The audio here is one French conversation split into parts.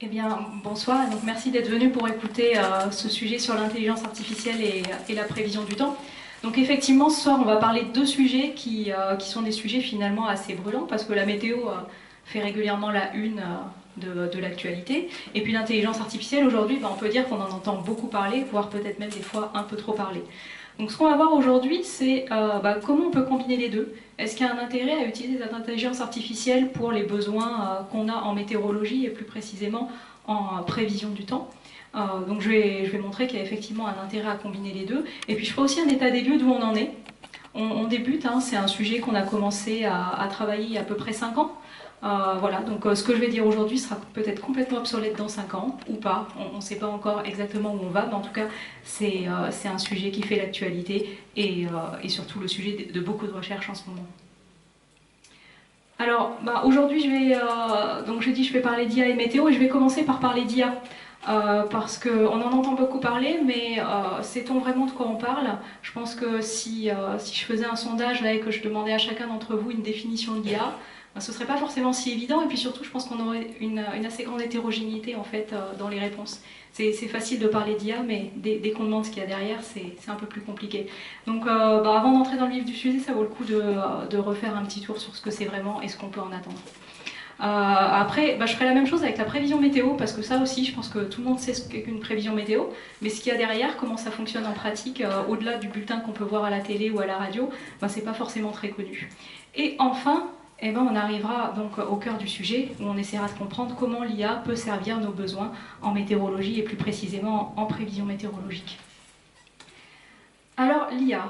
Eh bien, bonsoir. Donc, merci d'être venu pour écouter ce sujet sur l'intelligence artificielle et la prévision du temps. Donc, effectivement, ce soir, on va parler de deux sujets qui sont des sujets finalement assez brûlants parce que la météo fait régulièrement la une de l'actualité. Et puis, l'intelligence artificielle, aujourd'hui, on peut dire qu'on en entend beaucoup parler, voire peut-être même des fois un peu trop parler. Donc, ce qu'on va voir aujourd'hui, c'est comment on peut combiner les deux. Est-ce qu'il y a un intérêt à utiliser cette intelligence artificielle pour les besoins qu'on a en météorologie et plus précisément en prévision du temps? Donc je vais montrer qu'il y a effectivement un intérêt à combiner les deux. Et puis je ferai aussi un état des lieux d'où on en est. On débute, hein, c'est un sujet qu'on a commencé à travailler il y a à peu près 5 ans. Voilà, donc ce que je vais dire aujourd'hui sera peut-être complètement obsolète dans 5 ans, ou pas. On ne sait pas encore exactement où on va, mais en tout cas, c'est un sujet qui fait l'actualité et surtout le sujet de beaucoup de recherches en ce moment. Alors, aujourd'hui, donc je dis je vais parler d'IA et météo, et je vais commencer par parler d'IA. Parce qu'on en entend beaucoup parler, mais sait-on vraiment de quoi on parle? Je pense que si je faisais un sondage là, et que je demandais à chacun d'entre vous une définition de l'IA, ce ne serait pas forcément si évident, et puis surtout je pense qu'on aurait une assez grande hétérogénéité en fait dans les réponses. C'est facile de parler d'IA, mais dès qu'on demande ce qu'il y a derrière, c'est un peu plus compliqué. Donc avant d'entrer dans le vif du sujet, ça vaut le coup de refaire un petit tour sur ce que c'est vraiment et ce qu'on peut en attendre. Après, je ferai la même chose avec la prévision météo, parce que ça aussi, je pense que tout le monde sait ce qu'est qu'une prévision météo, mais ce qu'il y a derrière, comment ça fonctionne en pratique, au-delà du bulletin qu'on peut voir à la télé ou à la radio, c'est pas forcément très connu. Et enfin, on arrivera donc au cœur du sujet, où on essaiera de comprendre comment l'IA peut servir nos besoins en météorologie, et plus précisément en prévision météorologique. Alors, l'IA.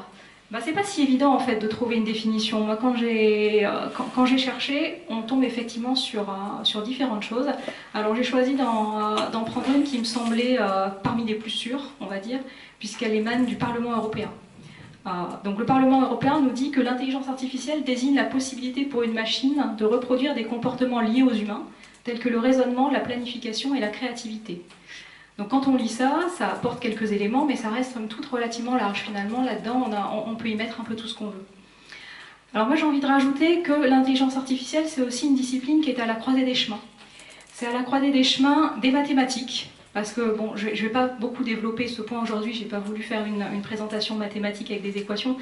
C'est pas si évident en fait de trouver une définition. Moi, quand j'ai cherché, on tombe effectivement sur différentes choses. Alors j'ai choisi d'en prendre une qui me semblait parmi les plus sûres, on va dire, puisqu'elle émane du Parlement européen. Donc le Parlement européen nous dit que l'intelligence artificielle désigne la possibilité pour une machine de reproduire des comportements liés aux humains, tels que le raisonnement, la planification et la créativité. Donc quand on lit ça, ça apporte quelques éléments, mais ça reste somme toute relativement large. Finalement, là-dedans, on peut y mettre un peu tout ce qu'on veut. Alors moi, j'ai envie de rajouter que l'intelligence artificielle, c'est aussi une discipline qui est à la croisée des chemins. C'est à la croisée des chemins des mathématiques, parce que je ne vais pas beaucoup développer ce point aujourd'hui, je n'ai pas voulu faire une présentation mathématique avec des équations,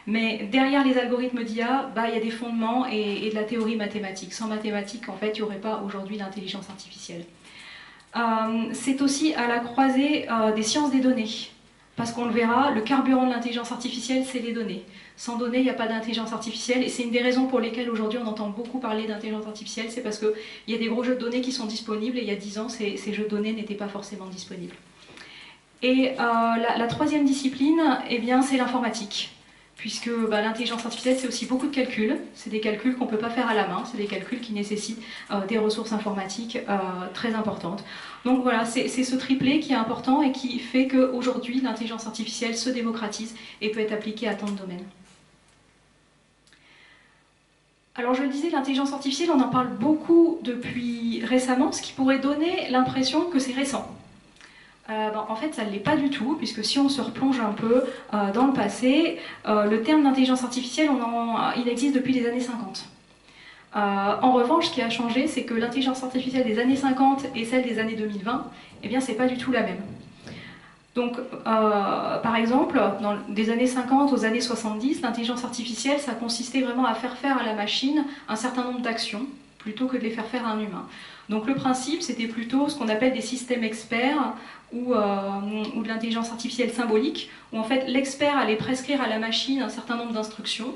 mais derrière les algorithmes d'IA, il y a des fondements et de la théorie mathématique. Sans mathématiques, en fait, il n'y aurait pas aujourd'hui d'intelligence artificielle. C'est aussi à la croisée des sciences des données. Parce qu'on le verra, le carburant de l'intelligence artificielle, c'est les données. Sans données, il n'y a pas d'intelligence artificielle. Et c'est une des raisons pour lesquelles aujourd'hui on entend beaucoup parler d'intelligence artificielle. C'est parce qu'il y a des gros jeux de données qui sont disponibles. Et il y a 10 ans, ces jeux de données n'étaient pas forcément disponibles. Et la troisième discipline, c'est l'informatique. Puisque l'intelligence artificielle, c'est aussi beaucoup de calculs. C'est des calculs qu'on ne peut pas faire à la main. C'est des calculs qui nécessitent des ressources informatiques très importantes. Donc voilà, c'est ce triplé qui est important et qui fait qu'aujourd'hui, l'intelligence artificielle se démocratise et peut être appliquée à tant de domaines. Alors je le disais, l'intelligence artificielle, on en parle beaucoup depuis récemment, ce qui pourrait donner l'impression que c'est récent. En fait, ça ne l'est pas du tout, puisque si on se replonge un peu dans le passé, le terme d'intelligence artificielle, il existe depuis les années 50. En revanche, ce qui a changé, c'est que l'intelligence artificielle des années 50 et celle des années 2020, c'est pas du tout la même. Donc, par exemple, des années 50 aux années 70, l'intelligence artificielle, ça consistait vraiment à faire faire à la machine un certain nombre d'actions, plutôt que de les faire faire à un humain. Donc le principe, c'était plutôt ce qu'on appelle des systèmes experts ou de l'intelligence artificielle symbolique, où en fait l'expert allait prescrire à la machine un certain nombre d'instructions,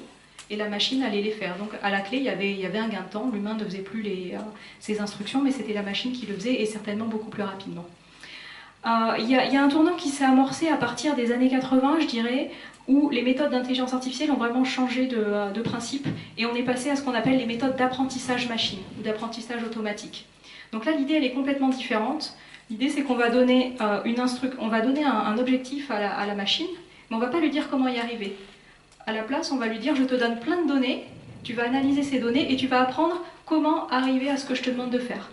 et la machine allait les faire. Donc à la clé, il y avait un gain de temps, l'humain ne faisait plus ces instructions, mais c'était la machine qui le faisait, et certainement beaucoup plus rapidement. Il y a un tournant qui s'est amorcé à partir des années 80, je dirais, où les méthodes d'intelligence artificielle ont vraiment changé de principe, et on est passé à ce qu'on appelle les méthodes d'apprentissage machine, ou d'apprentissage automatique. Donc là, l'idée, elle est complètement différente. L'idée, c'est qu'on va donner, un objectif à la machine, mais on ne va pas lui dire comment y arriver. À la place, on va lui dire, je te donne plein de données, tu vas analyser ces données, et tu vas apprendre comment arriver à ce que je te demande de faire.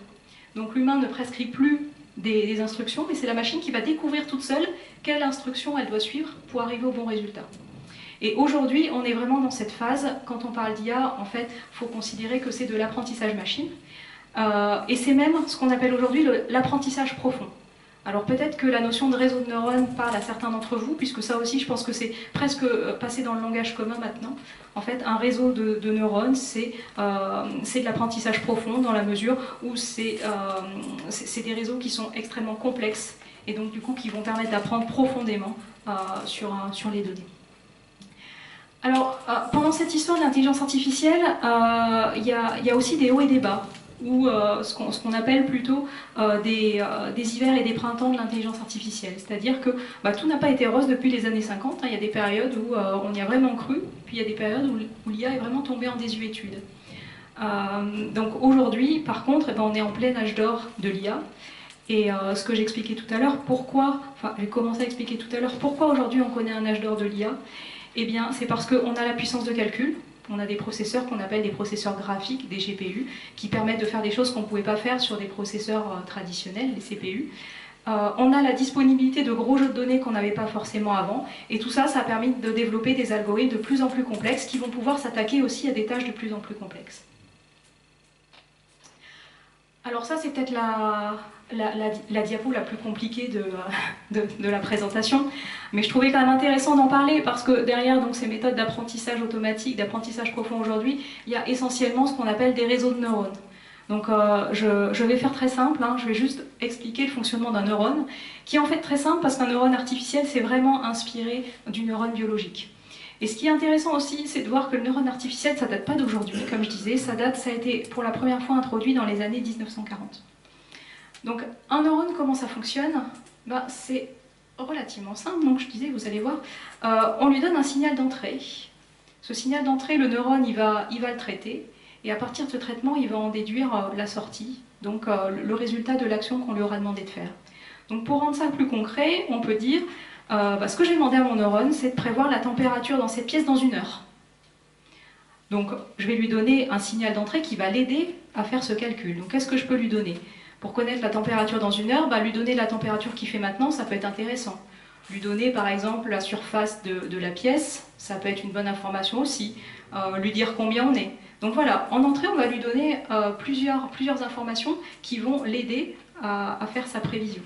Donc l'humain ne prescrit plus des instructions, mais c'est la machine qui va découvrir toute seule quelle instruction elle doit suivre pour arriver au bon résultat. Et aujourd'hui, on est vraiment dans cette phase. Quand on parle d'IA, en fait, il faut considérer que c'est de l'apprentissage machine. Et c'est même ce qu'on appelle aujourd'hui l'apprentissage profond. Alors peut-être que la notion de réseau de neurones parle à certains d'entre vous, puisque ça aussi je pense que c'est presque passé dans le langage commun maintenant. En fait, un réseau de neurones, c'est de l'apprentissage profond dans la mesure où c'est des réseaux qui sont extrêmement complexes et donc du coup qui vont permettre d'apprendre profondément sur les données. Alors, pendant cette histoire de l'intelligence artificielle, il y a aussi des hauts et des bas, ou ce qu'on appelle plutôt des hivers et des printemps de l'intelligence artificielle. C'est-à-dire que tout n'a pas été rose depuis les années 50, hein. Il y a des périodes où on y a vraiment cru, puis il y a des périodes où l'IA est vraiment tombée en désuétude. Donc aujourd'hui, par contre, on est en plein âge d'or de l'IA. Et ce que j'expliquais tout à l'heure, j'ai commencé à expliquer tout à l'heure pourquoi aujourd'hui on connaît un âge d'or de l'IA. Eh bien, c'est parce qu'on a la puissance de calcul, on a des processeurs qu'on appelle des processeurs graphiques, des GPU, qui permettent de faire des choses qu'on ne pouvait pas faire sur des processeurs traditionnels, les CPU. On a la disponibilité de gros jeux de données qu'on n'avait pas forcément avant, et tout ça, ça a permis de développer des algorithmes de plus en plus complexes qui vont pouvoir s'attaquer aussi à des tâches de plus en plus complexes. Alors ça, c'est peut-être la diapo la plus compliquée de la présentation, mais je trouvais quand même intéressant d'en parler parce que derrière donc, ces méthodes d'apprentissage automatique, d'apprentissage profond aujourd'hui, il y a essentiellement ce qu'on appelle des réseaux de neurones. Donc je vais faire très simple, hein, je vais juste expliquer le fonctionnement d'un neurone, qui est en fait très simple parce qu'un neurone artificiel, c'est vraiment inspiré du neurone biologique. Et ce qui est intéressant aussi, c'est de voir que le neurone artificiel, ça date pas d'aujourd'hui, comme je disais, ça a été pour la première fois introduit dans les années 1940. Donc un neurone, comment ça fonctionne? C'est relativement simple, donc je disais, vous allez voir, on lui donne un signal d'entrée. Ce signal d'entrée, le neurone, il va le traiter, et à partir de ce traitement, il va en déduire la sortie, donc le résultat de l'action qu'on lui aura demandé de faire. Donc pour rendre ça plus concret, on peut dire, ce que j'ai demandé à mon neurone, c'est de prévoir la température dans cette pièce dans 1 heure. Donc je vais lui donner un signal d'entrée qui va l'aider à faire ce calcul. Donc qu'est-ce que je peux lui donner? Pour connaître la température dans 1 heure, lui donner la température qu'il fait maintenant, ça peut être intéressant. Lui donner par exemple la surface de la pièce, ça peut être une bonne information aussi. Lui dire combien on est. Donc voilà, en entrée, on va lui donner plusieurs informations qui vont l'aider à faire sa prévision.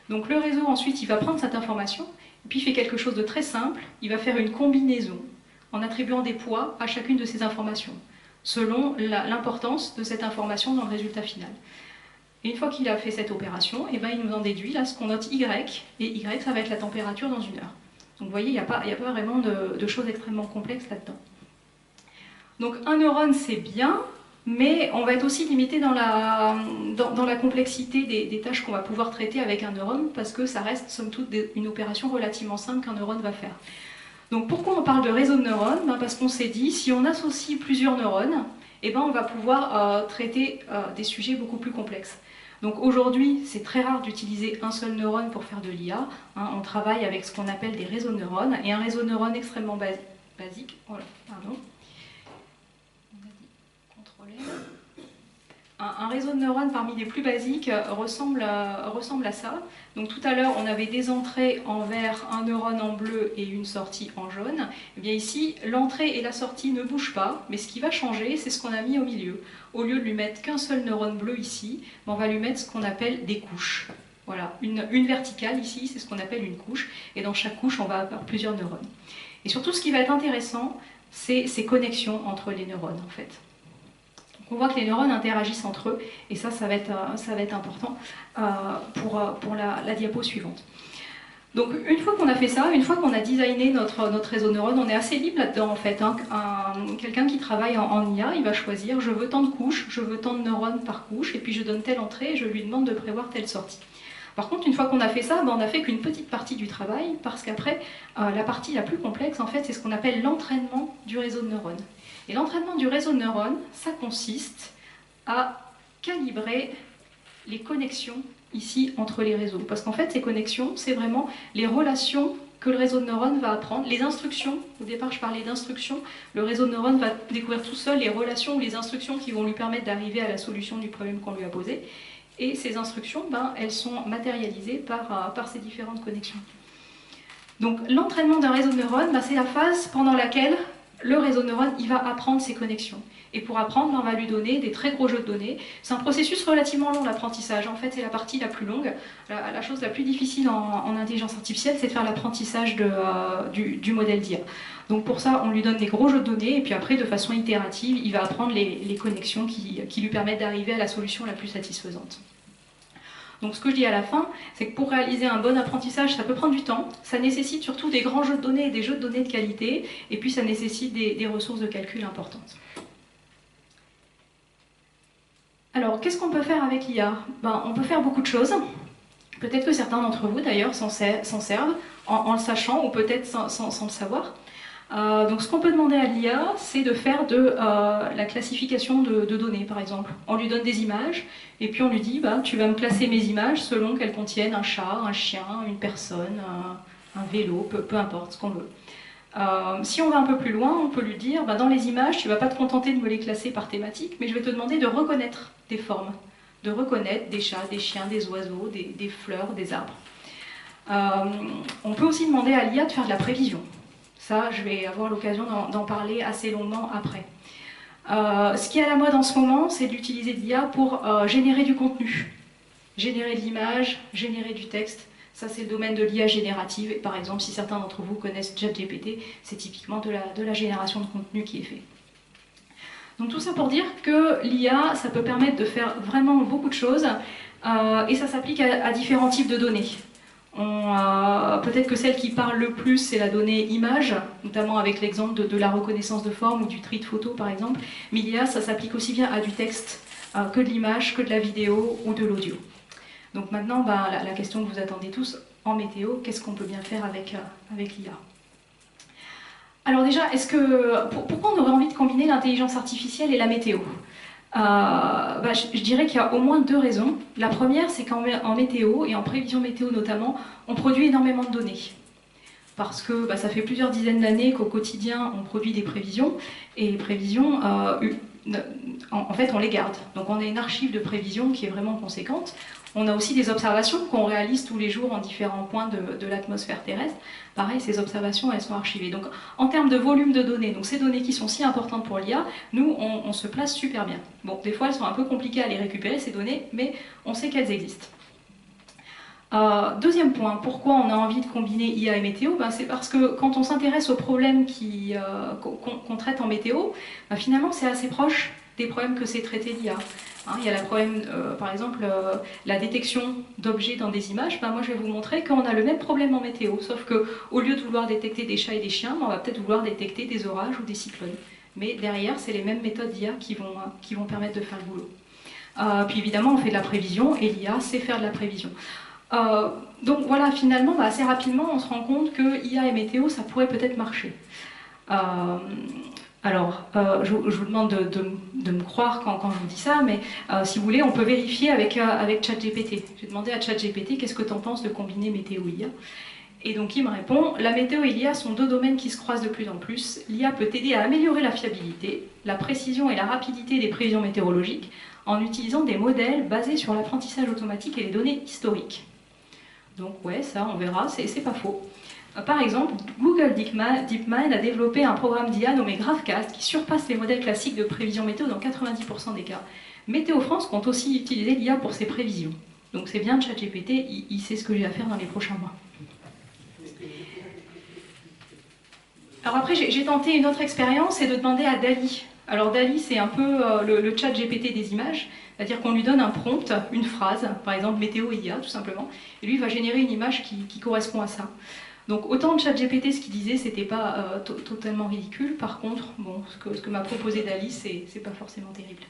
Donc le réseau ensuite, il va prendre cette information, et puis il fait quelque chose de très simple, il va faire une combinaison en attribuant des poids à chacune de ces informations, selon l'importance de cette information dans le résultat final. Et une fois qu'il a fait cette opération, il nous en déduit là ce qu'on note Y, et Y ça va être la température dans 1 heure. Donc vous voyez, il n'y a pas vraiment de choses extrêmement complexes là-dedans. Donc un neurone c'est bien, mais on va être aussi limité dans la complexité des tâches qu'on va pouvoir traiter avec un neurone, parce que ça reste somme toute une opération relativement simple qu'un neurone va faire. Donc pourquoi on parle de réseau de neurones? Parce qu'on s'est dit, si on associe plusieurs neurones, on va pouvoir traiter des sujets beaucoup plus complexes. Donc aujourd'hui, c'est très rare d'utiliser un seul neurone pour faire de l'IA. On travaille avec ce qu'on appelle des réseaux de neurones, et un réseau de neurones extrêmement basique, un réseau de neurones parmi les plus basiques ressemble à ça. Donc tout à l'heure, on avait des entrées en vert, un neurone en bleu et une sortie en jaune. Et bien ici, l'entrée et la sortie ne bougent pas, mais ce qui va changer, c'est ce qu'on a mis au milieu. Au lieu de lui mettre qu'un seul neurone bleu ici, on va lui mettre ce qu'on appelle des couches. Voilà, une verticale ici, c'est ce qu'on appelle une couche, et dans chaque couche, on va avoir plusieurs neurones. Et surtout, ce qui va être intéressant, c'est ces connexions entre les neurones, en fait. On voit que les neurones interagissent entre eux, et ça va être important pour la diapo suivante. Donc une fois qu'on a fait ça, une fois qu'on a designé notre réseau de neurones, on est assez libre là-dedans en fait. Quelqu'un qui travaille en IA, il va choisir, je veux tant de couches, je veux tant de neurones par couche, et puis je donne telle entrée, et je lui demande de prévoir telle sortie. Par contre, une fois qu'on a fait ça, on n'a fait qu'une petite partie du travail, parce qu'après, la partie la plus complexe, en fait, c'est ce qu'on appelle l'entraînement du réseau de neurones. Et l'entraînement du réseau de neurones, ça consiste à calibrer les connexions ici entre les réseaux. Parce qu'en fait, ces connexions, c'est vraiment les relations que le réseau de neurones va apprendre. Les instructions, au départ je parlais d'instructions, le réseau de neurones va découvrir tout seul les relations ou les instructions qui vont lui permettre d'arriver à la solution du problème qu'on lui a posé. Et ces instructions, elles sont matérialisées par ces différentes connexions. Donc l'entraînement d'un réseau de neurones, c'est la phase pendant laquelle le réseau de neurones, il va apprendre ces connexions. Et pour apprendre, on va lui donner des très gros jeux de données. C'est un processus relativement long, l'apprentissage. En fait, c'est la partie la plus longue. La chose la plus difficile en intelligence artificielle, c'est de faire l'apprentissage du modèle d'IA. Donc pour ça, on lui donne des gros jeux de données, et puis après, de façon itérative, il va apprendre les connexions qui lui permettent d'arriver à la solution la plus satisfaisante. Donc ce que je dis à la fin, c'est que pour réaliser un bon apprentissage, ça peut prendre du temps, ça nécessite surtout des grands jeux de données et des jeux de données de qualité, et puis ça nécessite des ressources de calcul importantes. Alors, qu'est-ce qu'on peut faire avec l'IA? On peut faire beaucoup de choses. Peut-être que certains d'entre vous, d'ailleurs, s'en servent en le sachant, ou peut-être sans le savoir. Donc ce qu'on peut demander à l'IA, c'est de faire de la classification de données, par exemple. On lui donne des images, et puis on lui dit, tu vas me classer mes images selon qu'elles contiennent un chat, un chien, une personne, un vélo, peu importe, ce qu'on veut. Si on va un peu plus loin, on peut lui dire, dans les images, tu ne vas pas te contenter de me les classer par thématique, mais je vais te demander de reconnaître des formes, de reconnaître des chats, des chiens, des oiseaux, des fleurs, des arbres. On peut aussi demander à l'IA de faire de la prévision. Ça, je vais avoir l'occasion d'en parler assez longuement après. Ce qui est à la mode en ce moment, c'est d'utiliser l'IA pour générer du contenu. Générer de l'image, générer du texte. Ça, c'est le domaine de l'IA générative. Et par exemple, si certains d'entre vous connaissent ChatGPT, c'est typiquement de la génération de contenu qui est fait. Donc tout ça pour dire que l'IA, ça peut permettre de faire vraiment beaucoup de choses. Et ça s'applique à différents types de données. Peut-être que celle qui parle le plus, c'est la donnée image, notamment avec l'exemple de la reconnaissance de forme ou du tri de photos, par exemple. Mais l'IA, ça s'applique aussi bien à du texte que de l'image, que de la vidéo ou de l'audio. Donc maintenant, la question que vous attendez tous, en météo, qu'est-ce qu'on peut bien faire avec l'IA? Alors déjà, pourquoi on aurait envie de combiner l'intelligence artificielle et la météo? Je dirais qu'il y a au moins deux raisons. La première, c'est qu'en météo, et en prévision météo notamment, on produit énormément de données. Parce que ça fait plusieurs dizaines d'années qu'au quotidien, on produit des prévisions, et les prévisions, en fait, on les garde. Donc on a une archive de prévisions qui est vraiment conséquente. On a aussi des observations qu'on réalise tous les jours en différents points de l'atmosphère terrestre. Pareil, ces observations, elles sont archivées. Donc, en termes de volume de données, donc ces données qui sont si importantes pour l'IA, nous, on se place super bien. Bon, des fois, elles sont un peu compliquées à les récupérer, ces données, mais on sait qu'elles existent. Deuxième point, pourquoi on a envie de combiner IA et météo? C'est parce que quand on s'intéresse aux problèmes qu'on traite en météo, finalement, c'est assez proche des problèmes que c'est traiter l'IA. Il y a le problème, par exemple, la détection d'objets dans des images. Moi, je vais vous montrer qu'on a le même problème en météo, sauf qu'au lieu de vouloir détecter des chats et des chiens, on va peut-être vouloir détecter des orages ou des cyclones. Mais derrière, c'est les mêmes méthodes d'IA qui vont permettre de faire le boulot. Puis évidemment, on fait de la prévision, et l'IA sait faire de la prévision. Donc voilà, finalement, assez rapidement, on se rend compte que IA et météo, ça pourrait peut-être marcher. Je vous demande de me croire quand je vous dis ça, mais si vous voulez, on peut vérifier avec ChatGPT. J'ai demandé à ChatGPT, qu'est-ce que tu en penses de combiner météo et IA? Et donc il me répond, la météo et l'IA sont deux domaines qui se croisent de plus en plus. L'IA peut t'aider à améliorer la fiabilité, la précision et la rapidité des prévisions météorologiques en utilisant des modèles basés sur l'apprentissage automatique et les données historiques. Donc ouais, ça on verra, c'est pas faux. Par exemple, Google DeepMind a développé un programme d'IA nommé GraphCast qui surpasse les modèles classiques de prévision météo dans 90% des cas. Météo France compte aussi utiliser l'IA pour ses prévisions. Donc c'est bien, ChatGPT, il sait ce que j'ai à faire dans les prochains mois. Alors après, j'ai tenté une autre expérience, c'est de demander à DALL-E. Alors DALL-E, c'est un peu le ChatGPT des images, c'est-à-dire qu'on lui donne un prompt, une phrase, par exemple météo et IA tout simplement, et lui il va générer une image qui correspond à ça. Donc autant de ChatGPT, ce qu'il disait, c'était pas totalement ridicule. Par contre, bon, ce que m'a proposé DALL-E, c'est pas forcément terrible.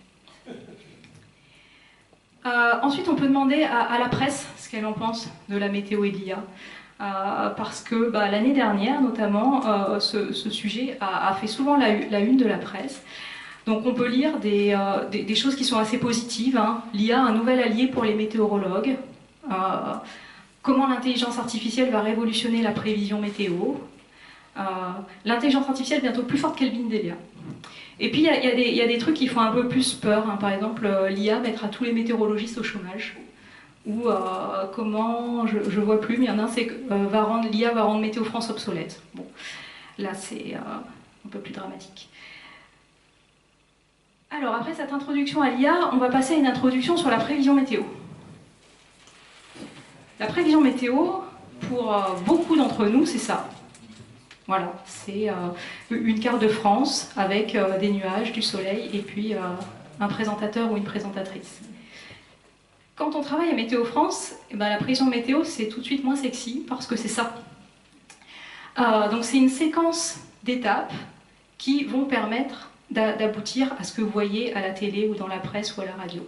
Ensuite, on peut demander à la presse ce qu'elle en pense de la météo et de l'IA. Parce que l'année dernière, notamment, ce sujet a fait souvent la une de la presse. Donc on peut lire des choses qui sont assez positives. L'IA, un nouvel allié pour les météorologues. Comment l'intelligence artificielle va révolutionner la prévision météo. L'intelligence artificielle bientôt plus forte qu'Elvin Et puis il y a des trucs qui font un peu plus peur. Par exemple, l'IA mettra tous les météorologistes au chômage. Ou comment, je vois plus, mais il y en a un, c'est que l'IA va rendre Météo France obsolète. Bon, là c'est... un peu plus dramatique. Alors, après cette introduction à l'IA, on va passer à une introduction sur la prévision météo. La prévision météo, pour beaucoup d'entre nous, c'est ça. Voilà, c'est une carte de France avec des nuages, du soleil et puis un présentateur ou une présentatrice. Quand on travaille à Météo France, eh ben, la prévision météo, c'est tout de suite moins sexy parce que c'est ça. Donc c'est une séquence d'étapes qui vont permettre d'aboutir à ce que vous voyez à la télé ou dans la presse ou à la radio.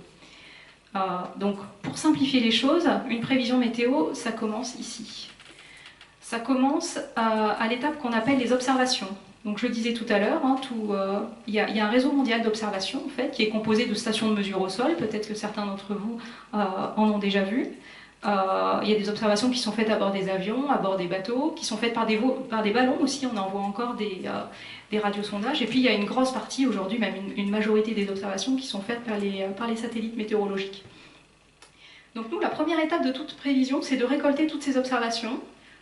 Donc pour simplifier les choses, une prévision météo, ça commence ici. Ça commence à l'étape qu'on appelle les observations. Donc je le disais tout à l'heure, hein, il y a un réseau mondial d'observation en fait, qui est composé de stations de mesure au sol, peut-être que certains d'entre vous en ont déjà vu. Il y a des observations qui sont faites à bord des avions, à bord des bateaux, qui sont faites par des ballons aussi, on envoie encore des radiosondages. Et puis il y a une grosse partie aujourd'hui, même une majorité des observations qui sont faites par les satellites météorologiques. Donc nous, la première étape de toute prévision, c'est de récolter toutes ces observations.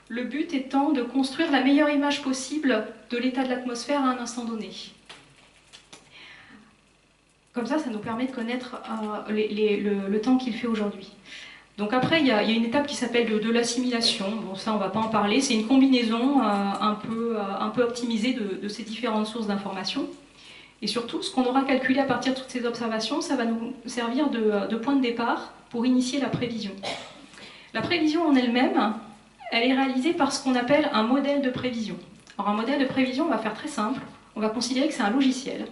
Le but étant de construire la meilleure image possible de l'état de l'atmosphère à un instant donné. Comme ça nous permet de connaître le temps qu'il fait aujourd'hui. Donc après, il y a une étape qui s'appelle de l'assimilation. Bon, ça, on ne va pas en parler. C'est une combinaison un peu optimisée de ces différentes sources d'informations. Et surtout, ce qu'on aura calculé à partir de toutes ces observations, ça va nous servir de point de départ pour initier la prévision. La prévision en elle-même, elle est réalisée par ce qu'on appelle un modèle de prévision. Alors un modèle de prévision, on va faire très simple. On va considérer que c'est un logiciel.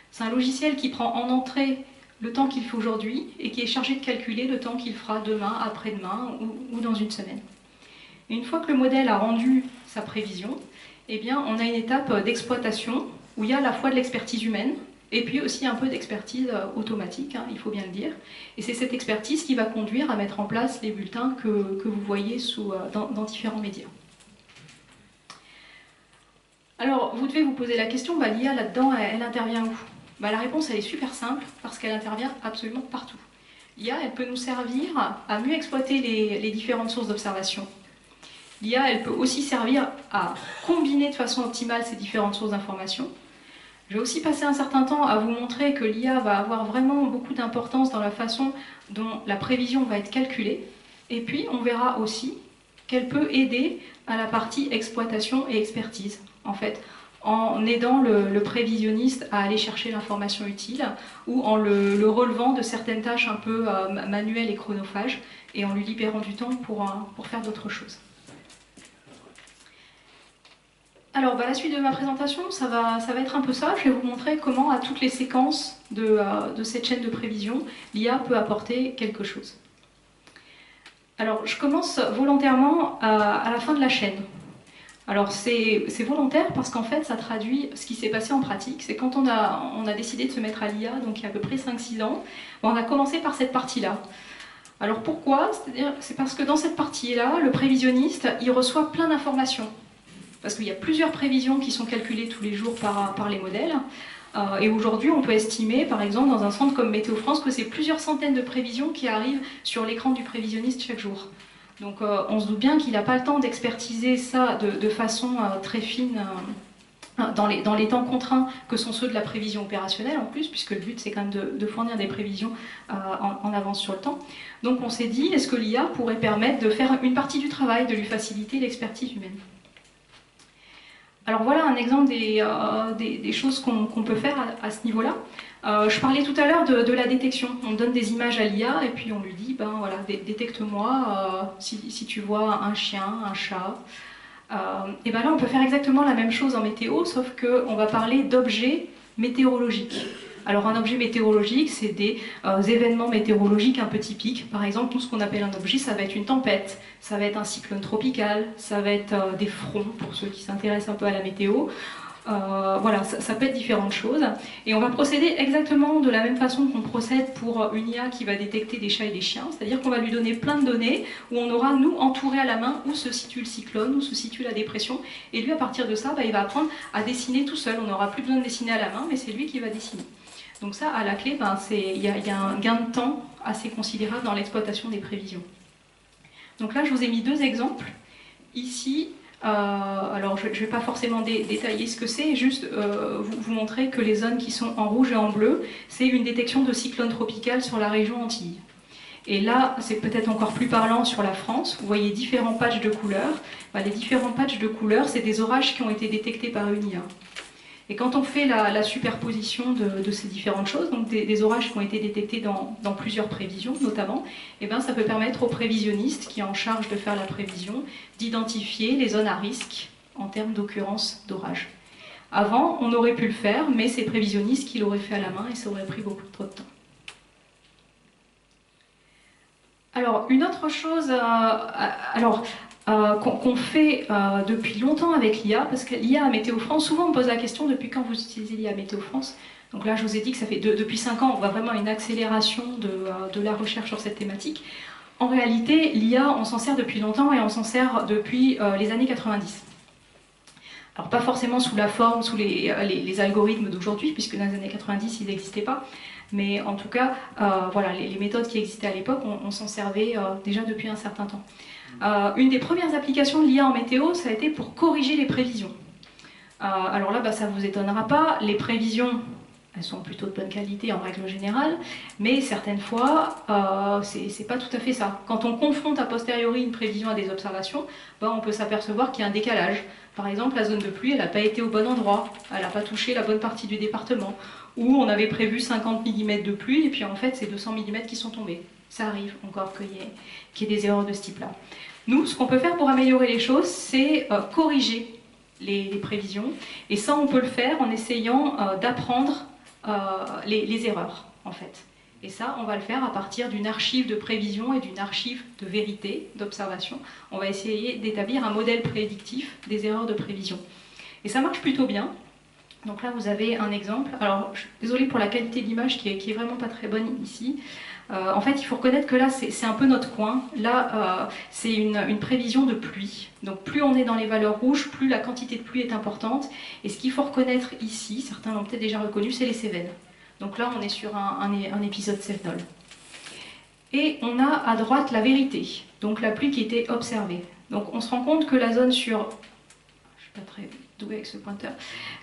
C'est un logiciel qui prend en entrée le temps qu'il fait aujourd'hui et qui est chargé de calculer le temps qu'il fera demain, après-demain ou dans une semaine. Et une fois que le modèle a rendu sa prévision, eh bien, on a une étape d'exploitation où il y a à la fois de l'expertise humaine et puis aussi un peu d'expertise automatique, hein, il faut bien le dire. Et c'est cette expertise qui va conduire à mettre en place les bulletins que vous voyez dans différents médias. Alors, vous devez vous poser la question, l'IA là-dedans, elle intervient où ? La réponse, elle est super simple, parce qu'elle intervient absolument partout. L'IA, elle peut nous servir à mieux exploiter les différentes sources d'observation. L'IA, elle peut aussi servir à combiner de façon optimale ces différentes sources d'information. Je vais aussi passer un certain temps à vous montrer que l'IA va avoir vraiment beaucoup d'importance dans la façon dont la prévision va être calculée. Et puis, on verra aussi qu'elle peut aider à la partie exploitation et expertise, en fait, en aidant le prévisionniste à aller chercher l'information utile ou en le relevant de certaines tâches un peu manuelles et chronophages et en lui libérant du temps pour faire d'autres choses. Alors, la suite de ma présentation, ça va être un peu ça. Je vais vous montrer comment, à toutes les séquences de cette chaîne de prévision, l'IA peut apporter quelque chose. Alors, je commence volontairement à la fin de la chaîne. Alors, c'est volontaire parce qu'en fait, ça traduit ce qui s'est passé en pratique. C'est quand on a décidé de se mettre à l'IA, donc il y a à peu près 5-6 ans, on a commencé par cette partie-là. Alors, pourquoi ? C'est parce que dans cette partie-là, le prévisionniste, il reçoit plein d'informations. Parce qu'il y a plusieurs prévisions qui sont calculées tous les jours par les modèles. Et aujourd'hui, on peut estimer, par exemple, dans un centre comme Météo France, que c'est plusieurs centaines de prévisions qui arrivent sur l'écran du prévisionniste chaque jour. Donc on se doute bien qu'il n'a pas le temps d'expertiser ça de façon très fine dans les temps contraints que sont ceux de la prévision opérationnelle en plus, puisque le but c'est quand même de fournir des prévisions en avance sur le temps. Donc on s'est dit, est-ce que l'IA pourrait permettre de faire une partie du travail, de lui faciliter l'expertise humaine ? Alors voilà un exemple des choses qu'on peut faire à ce niveau-là. Je parlais tout à l'heure de la détection. On donne des images à l'IA et puis on lui dit, voilà, détecte-moi si tu vois un chien, un chat. Et là, on peut faire exactement la même chose en météo, sauf qu'on va parler d'objets météorologiques. Alors un objet météorologique, c'est des événements météorologiques un peu typiques. Par exemple, nous, ce qu'on appelle un objet, ça va être une tempête, ça va être un cyclone tropical, ça va être des fronts, pour ceux qui s'intéressent un peu à la météo. Voilà, ça peut être différentes choses. Et on va procéder exactement de la même façon qu'on procède pour une IA qui va détecter des chats et des chiens, c'est-à-dire qu'on va lui donner plein de données où on aura, nous, entouré à la main où se situe le cyclone, où se situe la dépression. Et lui, à partir de ça, il va apprendre à dessiner tout seul. On n'aura plus besoin de dessiner à la main, mais c'est lui qui va dessiner. Donc ça, à la clé, il y a un gain de temps assez considérable dans l'exploitation des prévisions. Donc là, je vous ai mis deux exemples. Ici, Alors je ne vais pas forcément détailler ce que c'est, juste vous montrer que les zones qui sont en rouge et en bleu, c'est une détection de cyclone tropical sur la région Antilles. Et là, c'est peut-être encore plus parlant sur la France. Vous voyez différents patchs de couleurs. Les différents patchs de couleurs, c'est des orages qui ont été détectés par une IA. Et quand on fait la superposition de ces différentes choses, donc des orages qui ont été détectés dans plusieurs prévisions notamment, eh ben, ça peut permettre aux prévisionnistes qui sont en charge de faire la prévision d'identifier les zones à risque en termes d'occurrence d'orage. Avant, on aurait pu le faire, mais c'est prévisionnistes qui l'auraient fait à la main et ça aurait pris beaucoup trop de temps. Alors, une autre chose qu'on fait depuis longtemps avec l'IA, parce que l'IA à Météo France, souvent on me pose la question depuis quand vous utilisez l'IA à Météo France. Donc là, je vous ai dit que ça fait depuis 5 ans, on voit vraiment une accélération de la recherche sur cette thématique. En réalité, l'IA, on s'en sert depuis longtemps et on s'en sert depuis les années 90. Alors pas forcément sous la forme, sous les algorithmes d'aujourd'hui, puisque dans les années 90, ils n'existaient pas. Mais en tout cas, voilà, les méthodes qui existaient à l'époque, on s'en servait déjà depuis un certain temps. Une des premières applications de l'IA en météo, ça a été pour corriger les prévisions. Alors là, ça ne vous étonnera pas, les prévisions, elles sont plutôt de bonne qualité en règle générale, mais certaines fois, c'est pas tout à fait ça. Quand on confronte a posteriori une prévision à des observations, on peut s'apercevoir qu'il y a un décalage. Par exemple, la zone de pluie, elle n'a pas été au bon endroit, elle n'a pas touché la bonne partie du département, où on avait prévu 50 mm de pluie, et puis en fait, c'est 200 mm qui sont tombés. Ça arrive encore qu'il y ait des erreurs de ce type-là. Nous, ce qu'on peut faire pour améliorer les choses, c'est corriger les prévisions, et ça, on peut le faire en essayant d'apprendre les erreurs, en fait. Et ça, on va le faire à partir d'une archive de prévision et d'une archive de vérité, d'observation. On va essayer d'établir un modèle prédictif des erreurs de prévision. Et ça marche plutôt bien. Donc là, vous avez un exemple. Alors, je suis désolée pour la qualité de l'image qui est vraiment pas très bonne ici. En fait, il faut reconnaître que là, c'est un peu notre coin. Là, c'est une prévision de pluie. Donc, plus on est dans les valeurs rouges, plus la quantité de pluie est importante. Et ce qu'il faut reconnaître ici, certains l'ont peut-être déjà reconnu, c'est les Cévennes. Donc là, on est sur un épisode cévenol. Et on a à droite la vérité, donc la pluie qui était observée. Donc on se rend compte que la zone sur... Je ne suis pas très douée avec ce pointeur.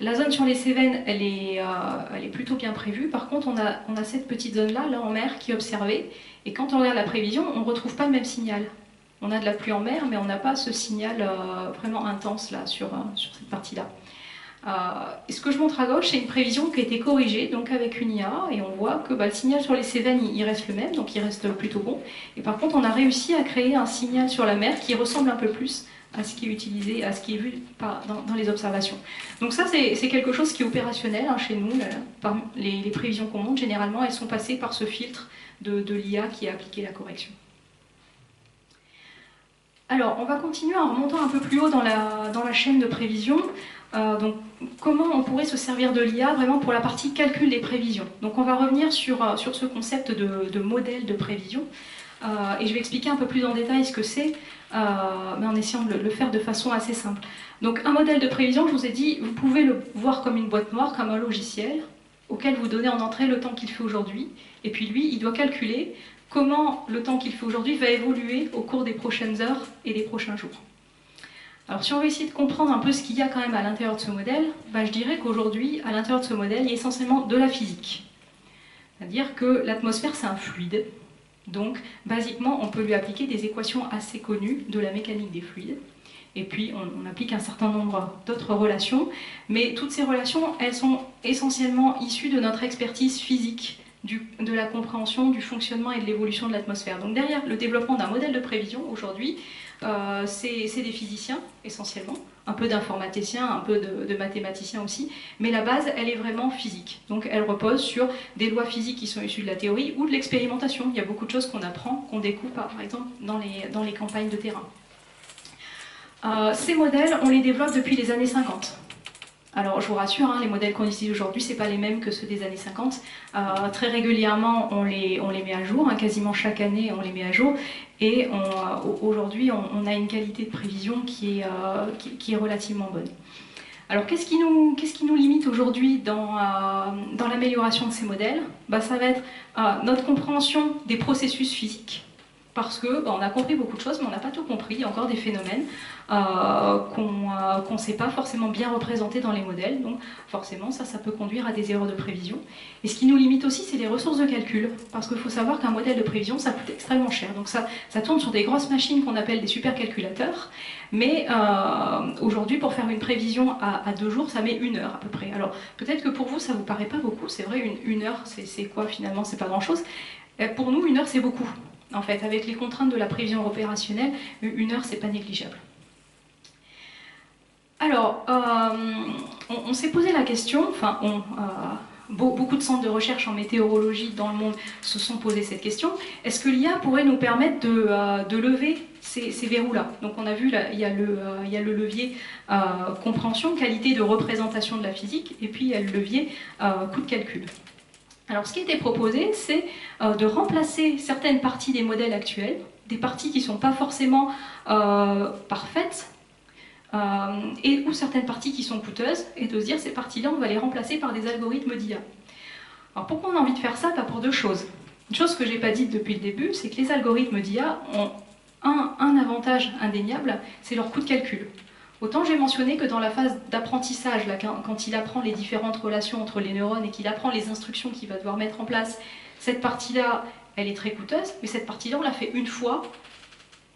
La zone sur les Cévennes, elle est plutôt bien prévue. Par contre, on a cette petite zone-là, là en mer, qui est observée. Et quand on regarde la prévision, on ne retrouve pas le même signal. On a de la pluie en mer, mais on n'a pas ce signal vraiment intense là, sur cette partie-là. Et ce que je montre à gauche, c'est une prévision qui a été corrigée donc avec une IA, et on voit que le signal sur les Cévennes, il reste le même, donc il reste plutôt bon. Et par contre, on a réussi à créer un signal sur la mer qui ressemble un peu plus à ce qui est utilisé, à ce qui est vu dans les observations. Donc ça, c'est quelque chose qui est opérationnel chez nous. Les prévisions qu'on monte, généralement, elles sont passées par ce filtre de l'IA qui a appliqué la correction. Alors, on va continuer en remontant un peu plus haut dans la chaîne de prévision. Donc, comment on pourrait se servir de l'IA vraiment pour la partie calcul des prévisions. Donc on va revenir sur ce concept de modèle de prévision, et je vais expliquer un peu plus en détail ce que c'est, mais en essayant de le faire de façon assez simple. Donc un modèle de prévision, je vous ai dit, vous pouvez le voir comme une boîte noire, comme un logiciel, auquel vous donnez en entrée le temps qu'il fait aujourd'hui, et puis lui, il doit calculer comment le temps qu'il fait aujourd'hui va évoluer au cours des prochaines heures et des prochains jours. Alors si on veut essayer de comprendre un peu ce qu'il y a quand même à l'intérieur de ce modèle, je dirais qu'aujourd'hui, à l'intérieur de ce modèle, il y a essentiellement de la physique. C'est-à-dire que l'atmosphère, c'est un fluide. Donc, basiquement, on peut lui appliquer des équations assez connues de la mécanique des fluides. Et puis, on applique un certain nombre d'autres relations. Mais toutes ces relations, elles sont essentiellement issues de notre expertise physique, de la compréhension du fonctionnement et de l'évolution de l'atmosphère. Donc derrière le développement d'un modèle de prévision, aujourd'hui, c'est des physiciens, essentiellement, un peu d'informaticiens, un peu de mathématiciens aussi, mais la base, elle est vraiment physique. Donc elle repose sur des lois physiques qui sont issues de la théorie ou de l'expérimentation. Il y a beaucoup de choses qu'on apprend, qu'on découvre, par exemple, dans les campagnes de terrain. Ces modèles, on les développe depuis les années 50. Alors je vous rassure, les modèles qu'on utilise aujourd'hui, ce n'est pas les mêmes que ceux des années 50. Très régulièrement, on les met à jour, quasiment chaque année on les met à jour. Et aujourd'hui, on a une qualité de prévision qui est relativement bonne. Alors qu'est-ce qui nous limite aujourd'hui dans l'amélioration de ces modèles ? Ça va être notre compréhension des processus physiques. parce que on a compris beaucoup de choses, mais on n'a pas tout compris. Il y a encore des phénomènes qu'on ne sait pas forcément bien représenter dans les modèles. Donc forcément, ça peut conduire à des erreurs de prévision. Et ce qui nous limite aussi, c'est les ressources de calcul. Parce qu'il faut savoir qu'un modèle de prévision, ça coûte extrêmement cher. Donc ça tourne sur des grosses machines qu'on appelle des supercalculateurs. Mais aujourd'hui, pour faire une prévision à 2 jours, ça met 1 heure à peu près. Alors peut-être que pour vous, ça ne vous paraît pas beaucoup. C'est vrai, une heure, c'est quoi finalement? C'est pas grand-chose. Pour nous, 1 heure, c'est beaucoup. En fait, avec les contraintes de la prévision opérationnelle, 1 heure, c'est pas négligeable. Alors, on s'est posé la question, enfin, beaucoup de centres de recherche en météorologie dans le monde se sont posé cette question, est-ce que l'IA pourrait nous permettre de lever ces verrous-là? Donc on a vu, là, il y a le levier compréhension, qualité de représentation de la physique, et puis il y a le levier coût de calcul. Alors ce qui a été proposé, c'est de remplacer certaines parties des modèles actuels, des parties qui ne sont pas forcément parfaites, ou certaines parties qui sont coûteuses, et de se dire ces parties-là, on va les remplacer par des algorithmes d'IA. Alors pourquoi on a envie de faire ça? Pour 2 choses. Une chose que je n'ai pas dite depuis le début, c'est que les algorithmes d'IA ont un avantage indéniable, c'est leur coût de calcul. Autant j'ai mentionné que dans la phase d'apprentissage, quand il apprend les différentes relations entre les neurones et qu'il apprend les instructions qu'il va devoir mettre en place, cette partie-là, elle est très coûteuse, mais cette partie-là, on l'a fait une fois.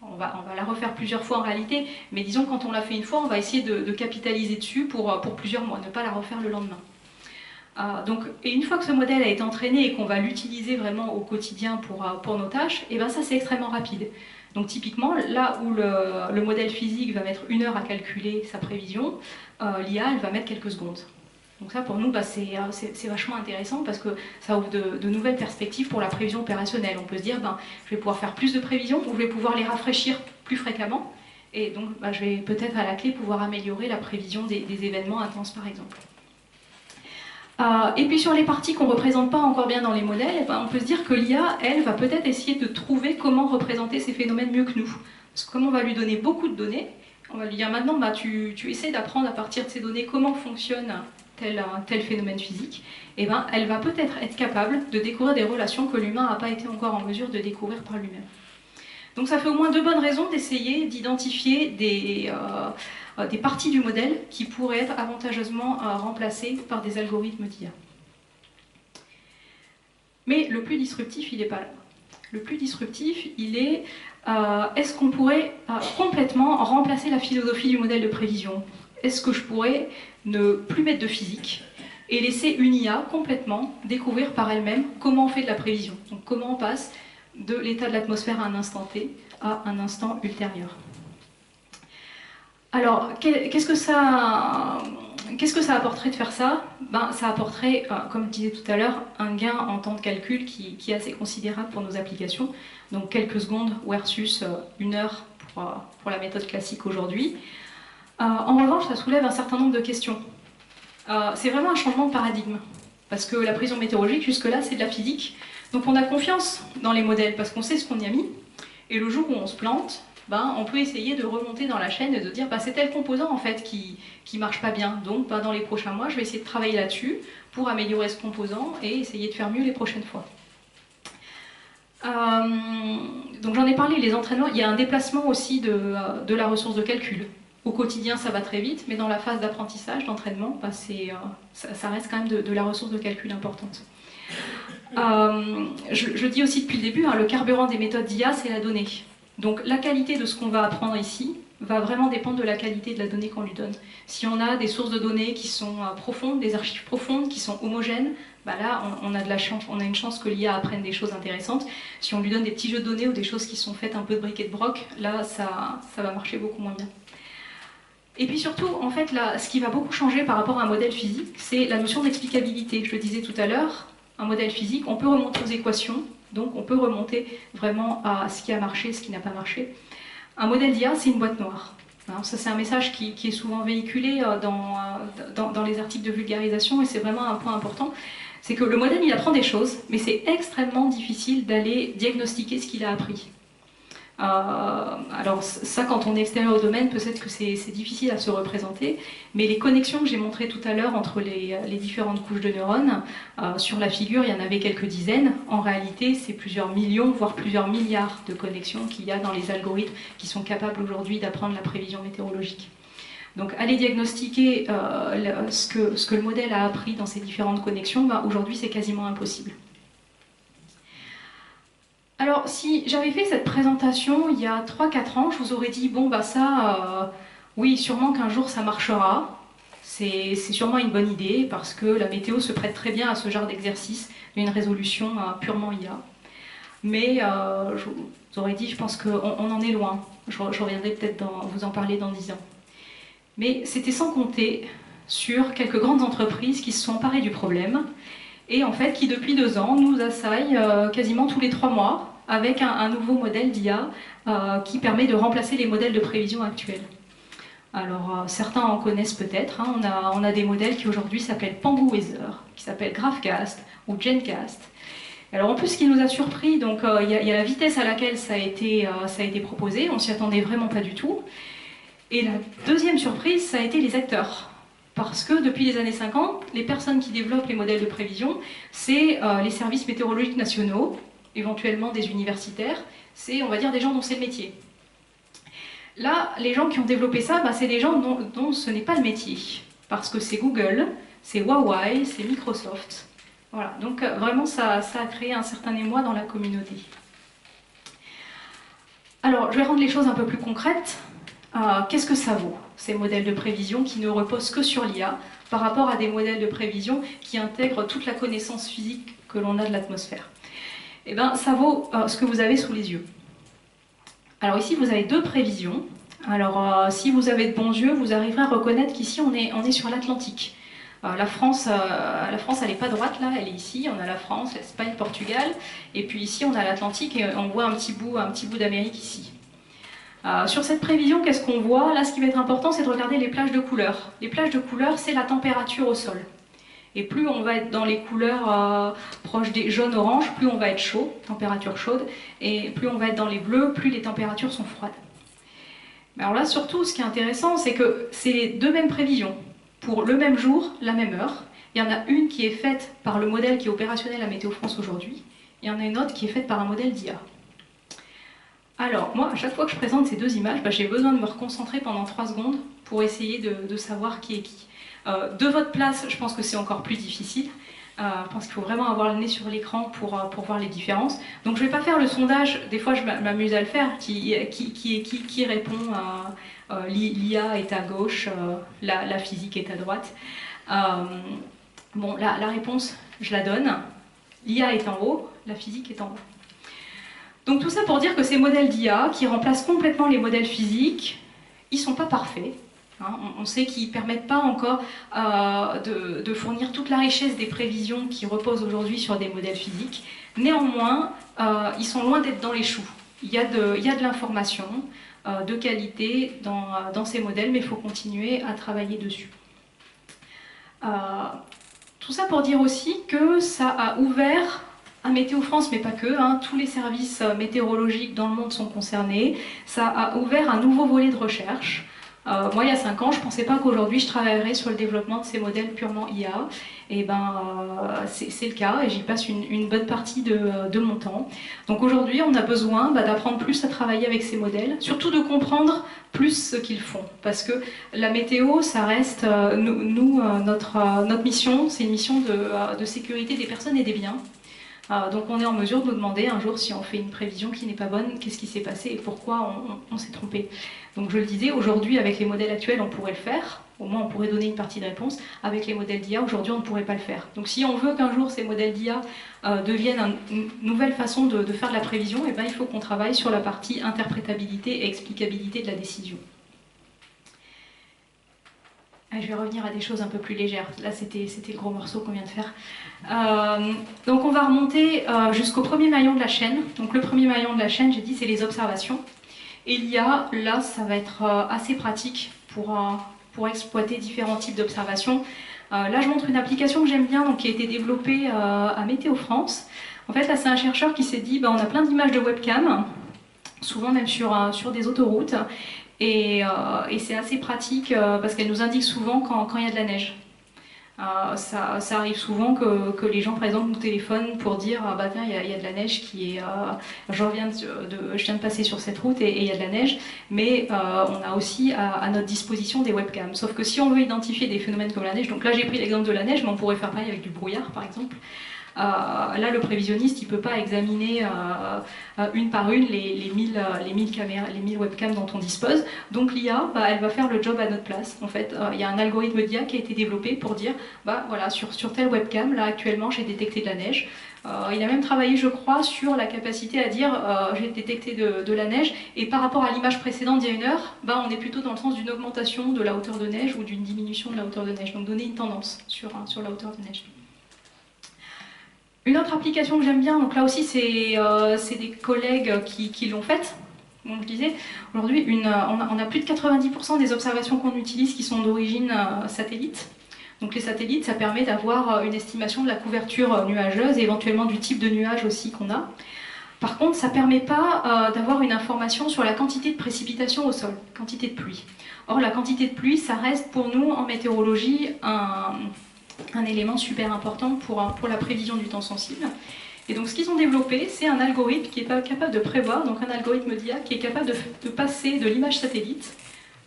On va la refaire plusieurs fois en réalité, mais disons quand on l'a fait une fois, on va essayer de capitaliser dessus pour plusieurs mois, ne pas la refaire le lendemain. Et une fois que ce modèle a été entraîné et qu'on va l'utiliser vraiment au quotidien pour nos tâches, et ben ça c'est extrêmement rapide. Donc typiquement, là où le modèle physique va mettre 1 heure à calculer sa prévision, l'IA elle va mettre quelques secondes. Donc ça pour nous c'est vachement intéressant parce que ça ouvre de nouvelles perspectives pour la prévision opérationnelle. On peut se dire je vais pouvoir faire plus de prévisions ou je vais pouvoir les rafraîchir plus fréquemment. Et donc je vais peut-être à la clé pouvoir améliorer la prévision des événements intenses par exemple. Et puis sur les parties qu'on ne représente pas encore bien dans les modèles, on peut se dire que l'IA, elle, va peut-être essayer de trouver comment représenter ces phénomènes mieux que nous. Parce que comme on va lui donner beaucoup de données, on va lui dire maintenant, tu essaies d'apprendre à partir de ces données comment fonctionne tel phénomène physique, et elle va peut-être être capable de découvrir des relations que l'humain n'a pas été encore en mesure de découvrir par lui-même. Donc ça fait au moins 2 bonnes raisons d'essayer d'identifier des parties du modèle qui pourraient être avantageusement remplacées par des algorithmes d'IA. Mais le plus disruptif, il n'est pas là. Le plus disruptif, il est est-ce qu'on pourrait complètement remplacer la philosophie du modèle de prévision? Est-ce que je pourrais ne plus mettre de physique et laisser une IA complètement découvrir par elle-même comment on fait de la prévision? Donc comment on passe de l'état de l'atmosphère à un instant T à un instant ultérieur. Alors, qu'est-ce que ça apporterait de faire ça? Ça apporterait, comme je disais tout à l'heure, un gain en temps de calcul qui est assez considérable pour nos applications. Donc quelques secondes versus 1 heure pour la méthode classique aujourd'hui. En revanche, ça soulève un certain nombre de questions. C'est vraiment un changement de paradigme. Parce que la prévision météorologique, jusque-là, c'est de la physique. Donc on a confiance dans les modèles parce qu'on sait ce qu'on y a mis. Et le jour où on se plante, on peut essayer de remonter dans la chaîne et de dire c'est tel composant en fait qui marche pas bien. Donc dans les prochains mois, je vais essayer de travailler là-dessus pour améliorer ce composant et essayer de faire mieux les prochaines fois. Donc j'en ai parlé, les entraînements, il y a un déplacement aussi de la ressource de calcul. Au quotidien, ça va très vite, mais dans la phase d'apprentissage, d'entraînement, ça reste quand même de la ressource de calcul importante. Je dis aussi depuis le début, le carburant des méthodes d'IA, c'est la donnée. Donc la qualité de ce qu'on va apprendre ici va vraiment dépendre de la qualité de la donnée qu'on lui donne. Si on a des sources de données qui sont profondes, des archives profondes, qui sont homogènes, là on a de la chance, on a une chance que l'IA apprenne des choses intéressantes. Si on lui donne des petits jeux de données ou des choses qui sont faites un peu de briques et de broc, là ça va marcher beaucoup moins bien. Et puis surtout, en fait, là, ce qui va beaucoup changer par rapport à un modèle physique, c'est la notion d'explicabilité. Je le disais tout à l'heure, un modèle physique, on peut remonter aux équations, donc on peut remonter vraiment à ce qui a marché, ce qui n'a pas marché. Un modèle d'IA, c'est une boîte noire. Alors ça, c'est un message qui est souvent véhiculé dans les articles de vulgarisation, et c'est vraiment un point important. C'est que le modèle, il apprend des choses, mais c'est extrêmement difficile d'aller diagnostiquer ce qu'il a appris. Alors ça, quand on est extérieur au domaine, peut-être que c'est difficile à se représenter, mais les connexions que j'ai montrées tout à l'heure entre les différentes couches de neurones, sur la figure, il y en avait quelques dizaines. En réalité, c'est plusieurs millions, voire plusieurs milliards de connexions qu'il y a dans les algorithmes qui sont capables aujourd'hui d'apprendre la prévision météorologique. Donc aller diagnostiquer ce que le modèle a appris dans ces différentes connexions, aujourd'hui c'est quasiment impossible. Alors, si j'avais fait cette présentation il y a 3-4 ans, je vous aurais dit, bon, oui, sûrement qu'un jour ça marchera. C'est sûrement une bonne idée, parce que la météo se prête très bien à ce genre d'exercice, d'une résolution purement IA. Mais je vous aurais dit, je pense qu'on en est loin. Je reviendrai peut-être vous en parler dans 10 ans. Mais c'était sans compter sur quelques grandes entreprises qui se sont emparées du problème, et en fait qui depuis 2 ans nous assaillent quasiment tous les 3 mois avec un nouveau modèle d'IA qui permet de remplacer les modèles de prévision actuels. Alors certains en connaissent peut-être, hein. On a des modèles qui aujourd'hui s'appellent Pangu Weather, qui s'appellent GraphCast ou GenCast. Alors en plus, ce qui nous a surpris, donc il y a la vitesse à laquelle ça a été proposé, on s'y attendait vraiment pas du tout. Et la deuxième surprise, ça a été les acteurs. Parce que depuis les années 50, les personnes qui développent les modèles de prévision, c'est les services météorologiques nationaux, éventuellement des universitaires, c'est, on va dire, des gens dont c'est le métier. Là, les gens qui ont développé ça, c'est des gens dont ce n'est pas le métier. Parce que c'est Google, c'est Huawei, c'est Microsoft. Voilà, donc vraiment, ça a créé un certain émoi dans la communauté. Alors, je vais rendre les choses un peu plus concrètes. Qu'est-ce que ça vaut, ces modèles de prévision qui ne reposent que sur l'IA, par rapport à des modèles de prévision qui intègrent toute la connaissance physique que l'on a de l'atmosphère? Eh bien, ça vaut ce que vous avez sous les yeux. Alors ici, vous avez 2 prévisions. Alors, si vous avez de bons yeux, vous arriverez à reconnaître qu'ici, on est sur l'Atlantique. La France, elle n'est pas droite, là, elle est ici. On a la France, l'Espagne, le Portugal. Et puis ici, on a l'Atlantique et on voit un petit bout d'Amérique ici. Sur cette prévision, qu'est-ce qu'on voit? Là, ce qui va être important, c'est de regarder les plages de couleurs. Les plages de couleurs, c'est la température au sol. Et plus on va être dans les couleurs proches des jaunes-oranges, plus on va être chaud, température chaude, et plus on va être dans les bleus, plus les températures sont froides. Mais alors là, surtout, ce qui est intéressant, c'est que c'est les 2 mêmes prévisions. Pour le même jour, la même heure. Il y en a une qui est faite par le modèle qui est opérationnel à Météo France aujourd'hui. Il y en a une autre qui est faite par un modèle d'IA. Alors, moi, à chaque fois que je présente ces 2 images, j'ai besoin de me reconcentrer pendant 3 secondes pour essayer de savoir qui est qui. De votre place, je pense que c'est encore plus difficile. Je pense qu'il faut vraiment avoir le nez sur l'écran pour voir les différences. Donc je ne vais pas faire le sondage, des fois je m'amuse à le faire, qui répond à l'IA est à gauche, la physique est à droite. Bon, la réponse, je la donne. L'IA est en haut, la physique est en haut. Donc tout ça pour dire que ces modèles d'IA, qui remplacent complètement les modèles physiques, ils ne sont pas parfaits. On sait qu'ils ne permettent pas encore de fournir toute la richesse des prévisions qui reposent aujourd'hui sur des modèles physiques. Néanmoins, ils sont loin d'être dans les choux. Il y a de l'information de qualité dans ces modèles, mais il faut continuer à travailler dessus. Tout ça pour dire aussi que ça a ouvert à Météo France, mais pas que, tous les services météorologiques dans le monde sont concernés. Ça a ouvert un nouveau volet de recherche. Moi, il y a 5 ans, je ne pensais pas qu'aujourd'hui je travaillerais sur le développement de ces modèles purement IA. Et c'est le cas, et j'y passe une bonne partie de mon temps. Donc aujourd'hui, on a besoin d'apprendre plus à travailler avec ces modèles, surtout de comprendre plus ce qu'ils font. Parce que la météo, ça reste, notre mission, c'est une mission de sécurité des personnes et des biens. Donc on est en mesure de nous demander un jour si on fait une prévision qui n'est pas bonne, qu'est-ce qui s'est passé et pourquoi on s'est trompé. Donc je le disais, aujourd'hui avec les modèles actuels on pourrait le faire, au moins on pourrait donner une partie de réponse. Avec les modèles d'IA, aujourd'hui on ne pourrait pas le faire. Donc si on veut qu'un jour ces modèles d'IA deviennent une nouvelle façon de faire de la prévision, il faut qu'on travaille sur la partie interprétabilité et explicabilité de la décision. Je vais revenir à des choses un peu plus légères. Là, c'était le gros morceau qu'on vient de faire. Donc, on va remonter jusqu'au premier maillon de la chaîne. Donc, le premier maillon de la chaîne, j'ai dit, c'est les observations. Et l'IA, là, ça va être assez pratique pour exploiter différents types d'observations. Là, je montre une application que j'aime bien, donc, qui a été développée à Météo France. En fait, là, c'est un chercheur qui s'est dit, on a plein d'images de webcam souvent même sur des autoroutes. Et c'est assez pratique parce qu'elle nous indique souvent quand il y a de la neige. Ça arrive souvent que les gens, par exemple, nous téléphonent pour dire ah bah tiens, il y a de la neige qui est. Je viens de passer sur cette route et il y a de la neige, mais on a aussi à notre disposition des webcams. Sauf que si on veut identifier des phénomènes comme la neige, donc là j'ai pris l'exemple de la neige, mais on pourrait faire pareil avec du brouillard par exemple. Là, le prévisionniste, il ne peut pas examiner une par une les 1000 caméras, les 1000 webcams dont on dispose. Donc l'IA, elle va faire le job à notre place. En fait, il y a un algorithme d'IA qui a été développé pour dire, voilà, sur telle webcam, là actuellement, j'ai détecté de la neige. Il a même travaillé, je crois, sur la capacité à dire j'ai détecté de la neige, et par rapport à l'image précédente d'il y a une heure, on est plutôt dans le sens d'une augmentation de la hauteur de neige ou d'une diminution de la hauteur de neige. Donc donner une tendance sur la hauteur de neige. Une autre application que j'aime bien, donc là aussi c'est des collègues qui l'ont faite. Donc je disais, aujourd'hui on a plus de 90% des observations qu'on utilise qui sont d'origine satellite. Donc les satellites, ça permet d'avoir une estimation de la couverture nuageuse et éventuellement du type de nuage aussi qu'on a. Par contre, ça ne permet pas d'avoir une information sur la quantité de précipitation au sol, quantité de pluie. Or la quantité de pluie, ça reste pour nous en météorologie un élément super important pour la prévision du temps sensible. Et donc ce qu'ils ont développé, c'est un algorithme qui est capable de prévoir, donc un algorithme d'IA qui est capable de passer de l'image satellite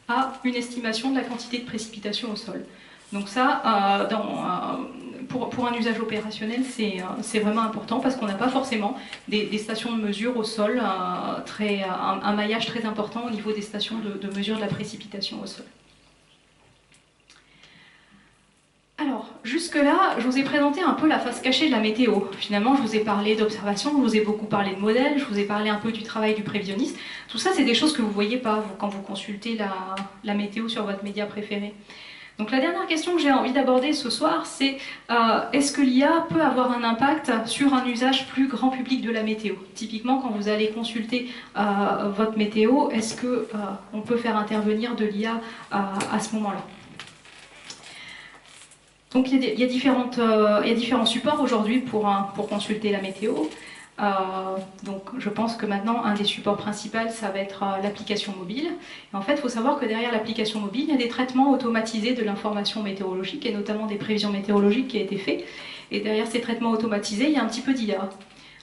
à une estimation de la quantité de précipitation au sol. Donc ça, pour un usage opérationnel, c'est vraiment important parce qu'on n'a pas forcément des stations de mesure au sol, un maillage très important au niveau des stations de mesure de la précipitation au sol. Alors, jusque-là, je vous ai présenté un peu la face cachée de la météo. Finalement, je vous ai parlé d'observation, je vous ai beaucoup parlé de modèles, je vous ai parlé un peu du travail du prévisionniste. Tout ça, c'est des choses que vous ne voyez pas quand vous consultez la météo sur votre média préféré. Donc la dernière question que j'ai envie d'aborder ce soir, c'est est-ce que l'IA peut avoir un impact sur un usage plus grand public de la météo? Typiquement, quand vous allez consulter votre météo, est-ce qu'on peut faire intervenir de l'IA à ce moment-là? Donc il y a différents supports aujourd'hui pour consulter la météo. Donc je pense que maintenant un des supports principaux ça va être l'application mobile. Et en fait il faut savoir que derrière l'application mobile il y a des traitements automatisés de l'information météorologique et notamment des prévisions météorologiques qui ont été faits. Et derrière ces traitements automatisés il y a un petit peu d'IA.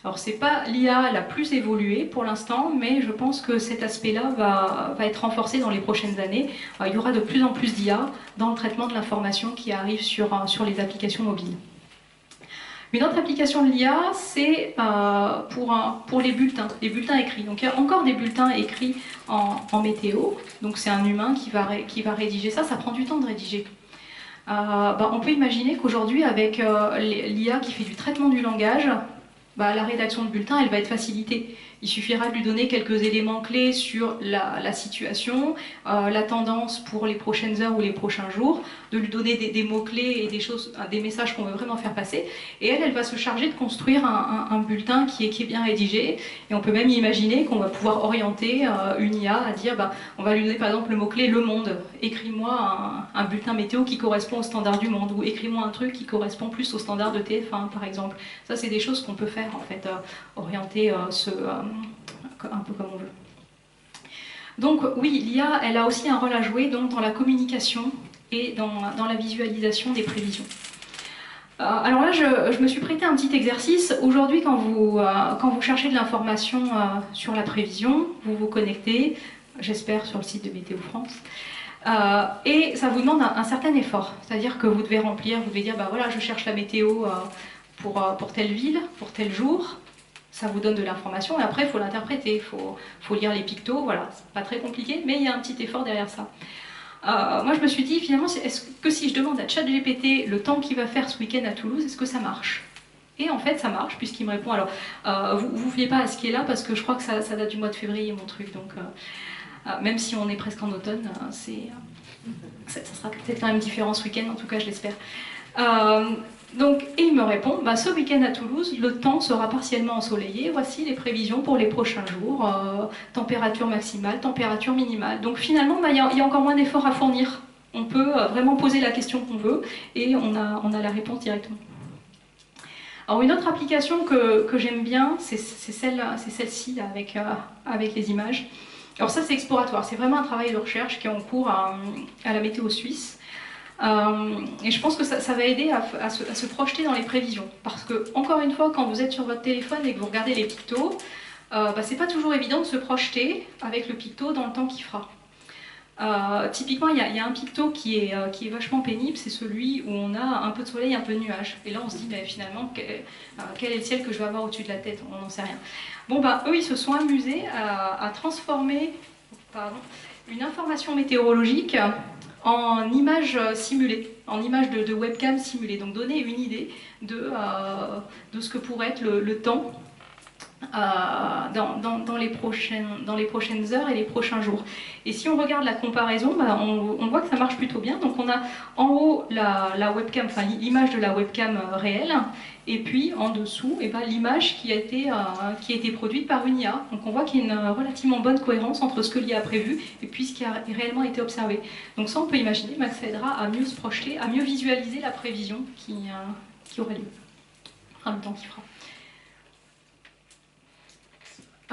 Alors c'est pas l'IA la plus évoluée pour l'instant, mais je pense que cet aspect-là va être renforcé dans les prochaines années. Il y aura de plus en plus d'IA dans le traitement de l'information qui arrive sur les applications mobiles. Une autre application de l'IA, c'est pour les bulletins écrits. Donc il y a encore des bulletins écrits en météo, donc c'est un humain qui va rédiger ça, ça prend du temps de rédiger. On peut imaginer qu'aujourd'hui, avec l'IA qui fait du traitement du langage, la rédaction de bulletins, elle va être facilitée. Il suffira de lui donner quelques éléments clés sur la situation, la tendance pour les prochaines heures ou les prochains jours, de lui donner des mots-clés et des messages qu'on veut vraiment faire passer. Et elle va se charger de construire un bulletin qui est bien rédigé. Et on peut même imaginer qu'on va pouvoir orienter une IA à dire, on va lui donner par exemple le mot-clé « Le Monde ». Écris-moi un bulletin météo qui correspond au standard du Monde, ou écris-moi un truc qui correspond plus au standard de TF1 par exemple. Ça, c'est des choses qu'on peut faire en fait, orienter un peu comme on veut. Donc oui, l'IA, elle a aussi un rôle à jouer donc, dans la communication et dans la visualisation des prévisions. Alors là, je me suis prêté un petit exercice. Aujourd'hui, quand vous cherchez de l'information sur la prévision, vous vous connectez, j'espère, sur le site de Météo France. Et ça vous demande un certain effort. C'est-à-dire que vous devez remplir, vous devez dire, voilà, je cherche la météo pour telle ville, pour tel jour. Ça vous donne de l'information et après il faut l'interpréter, il faut lire les pictos, voilà, c'est pas très compliqué, mais il y a un petit effort derrière ça. Moi je me suis dit finalement, est-ce que si je demande à ChatGPT le temps qu'il va faire ce week-end à Toulouse, est-ce que ça marche? Et en fait ça marche puisqu'il me répond, alors vous fiez pas à ce qui est là parce que je crois que ça date du mois de février mon truc, donc même si on est presque en automne, ça sera peut-être quand même différent ce week-end, en tout cas je l'espère. Donc, et il me répond, ce week-end à Toulouse, le temps sera partiellement ensoleillé, voici les prévisions pour les prochains jours, température maximale, température minimale. Donc finalement, il y a encore moins d'efforts à fournir. On peut vraiment poser la question qu'on veut et on a la réponse directement. Alors une autre application que j'aime bien, c'est celle-ci avec les images. Alors ça c'est exploratoire, c'est vraiment un travail de recherche qui est en cours à la météo suisse. Et je pense que ça va aider à se projeter dans les prévisions. Parce que, encore une fois, quand vous êtes sur votre téléphone et que vous regardez les pictos, c'est pas toujours évident de se projeter avec le picto dans le temps qu'il fera. Typiquement, il y a un picto qui est vachement pénible, c'est celui où on a un peu de soleil, un peu de nuages. Et là, on se dit, mais finalement, quel est le ciel que je vais avoir au-dessus de la tête? On n'en sait rien. Bon, eux, ils se sont amusés à transformer une information météorologique en images simulées, en images de webcam simulées. Donc, donner une idée de ce que pourrait être le temps dans les prochaines heures et les prochains jours. Et si on regarde la comparaison, on voit que ça marche plutôt bien. Donc on a en haut la webcam, enfin l'image de la webcam réelle, et puis en dessous l'image qui a été produite par une IA. Donc on voit qu'il y a une relativement bonne cohérence entre ce que l'IA a prévu et puis ce qui a réellement été observé. Donc ça on peut imaginer que ça aidera à mieux se projeter, à mieux visualiser la prévision qui aurait lieu, en même temps qu'il fera.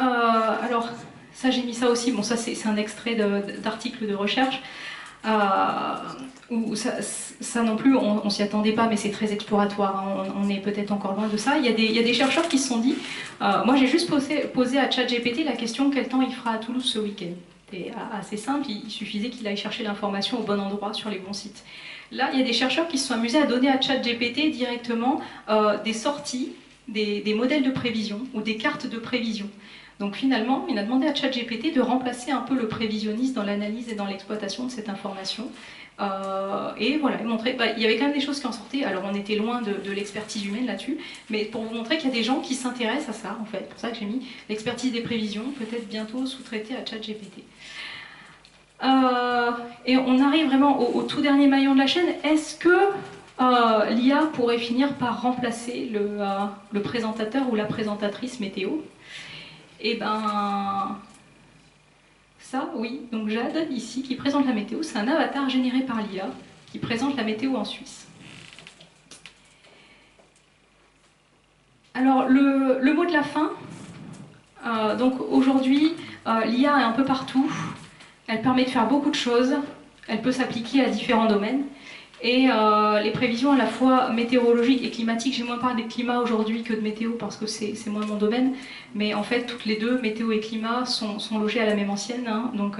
Alors, ça j'ai mis ça aussi, bon ça c'est un extrait d'article de recherche, où ça non plus on s'y attendait pas, mais c'est très exploratoire, hein, on est peut-être encore loin de ça. Il y a des chercheurs qui se sont dit, moi j'ai juste posé à ChatGPT la question quel temps il fera à Toulouse ce week-end. C'était assez simple, il suffisait qu'il aille chercher l'information au bon endroit sur les bons sites. Là, il y a des chercheurs qui se sont amusés à donner à ChatGPT directement des sorties, des modèles de prévision ou des cartes de prévision. Donc finalement, il a demandé à ChatGPT de remplacer un peu le prévisionniste dans l'analyse et dans l'exploitation de cette information. Et voilà, montrer, il y avait quand même des choses qui en sortaient, alors on était loin de l'expertise humaine là-dessus, mais pour vous montrer qu'il y a des gens qui s'intéressent à ça, en fait. C'est pour ça que j'ai mis l'expertise des prévisions, peut-être bientôt sous-traitée à ChatGPT. Et on arrive vraiment au tout dernier maillon de la chaîne. Est-ce que l'IA pourrait finir par remplacer le présentateur ou la présentatrice météo? Eh ben, ça, oui. Donc Jade, ici, qui présente la météo, c'est un avatar généré par l'IA qui présente la météo en Suisse. Alors, le mot de la fin. Donc aujourd'hui, l'IA est un peu partout. Elle permet de faire beaucoup de choses. Elle peut s'appliquer à différents domaines. Et les prévisions à la fois météorologiques et climatiques, j'ai moins parlé de climat aujourd'hui que de météo parce que c'est moins mon domaine, mais en fait toutes les deux, météo et climat, sont logées à la même ancienne, hein. Donc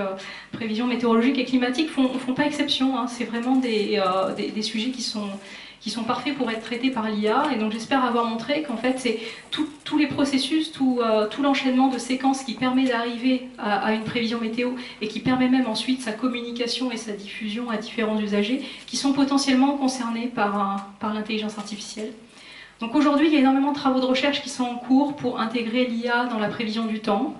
prévisions météorologiques et climatiques font pas exception, hein. C'est vraiment des sujets qui sont parfaits pour être traités par l'IA, et donc j'espère avoir montré qu'en fait c'est tous les processus, tout l'enchaînement de séquences qui permet d'arriver à une prévision météo et qui permet même ensuite sa communication et sa diffusion à différents usagers qui sont potentiellement concernés par l'intelligence artificielle. Donc aujourd'hui il y a énormément de travaux de recherche qui sont en cours pour intégrer l'IA dans la prévision du temps.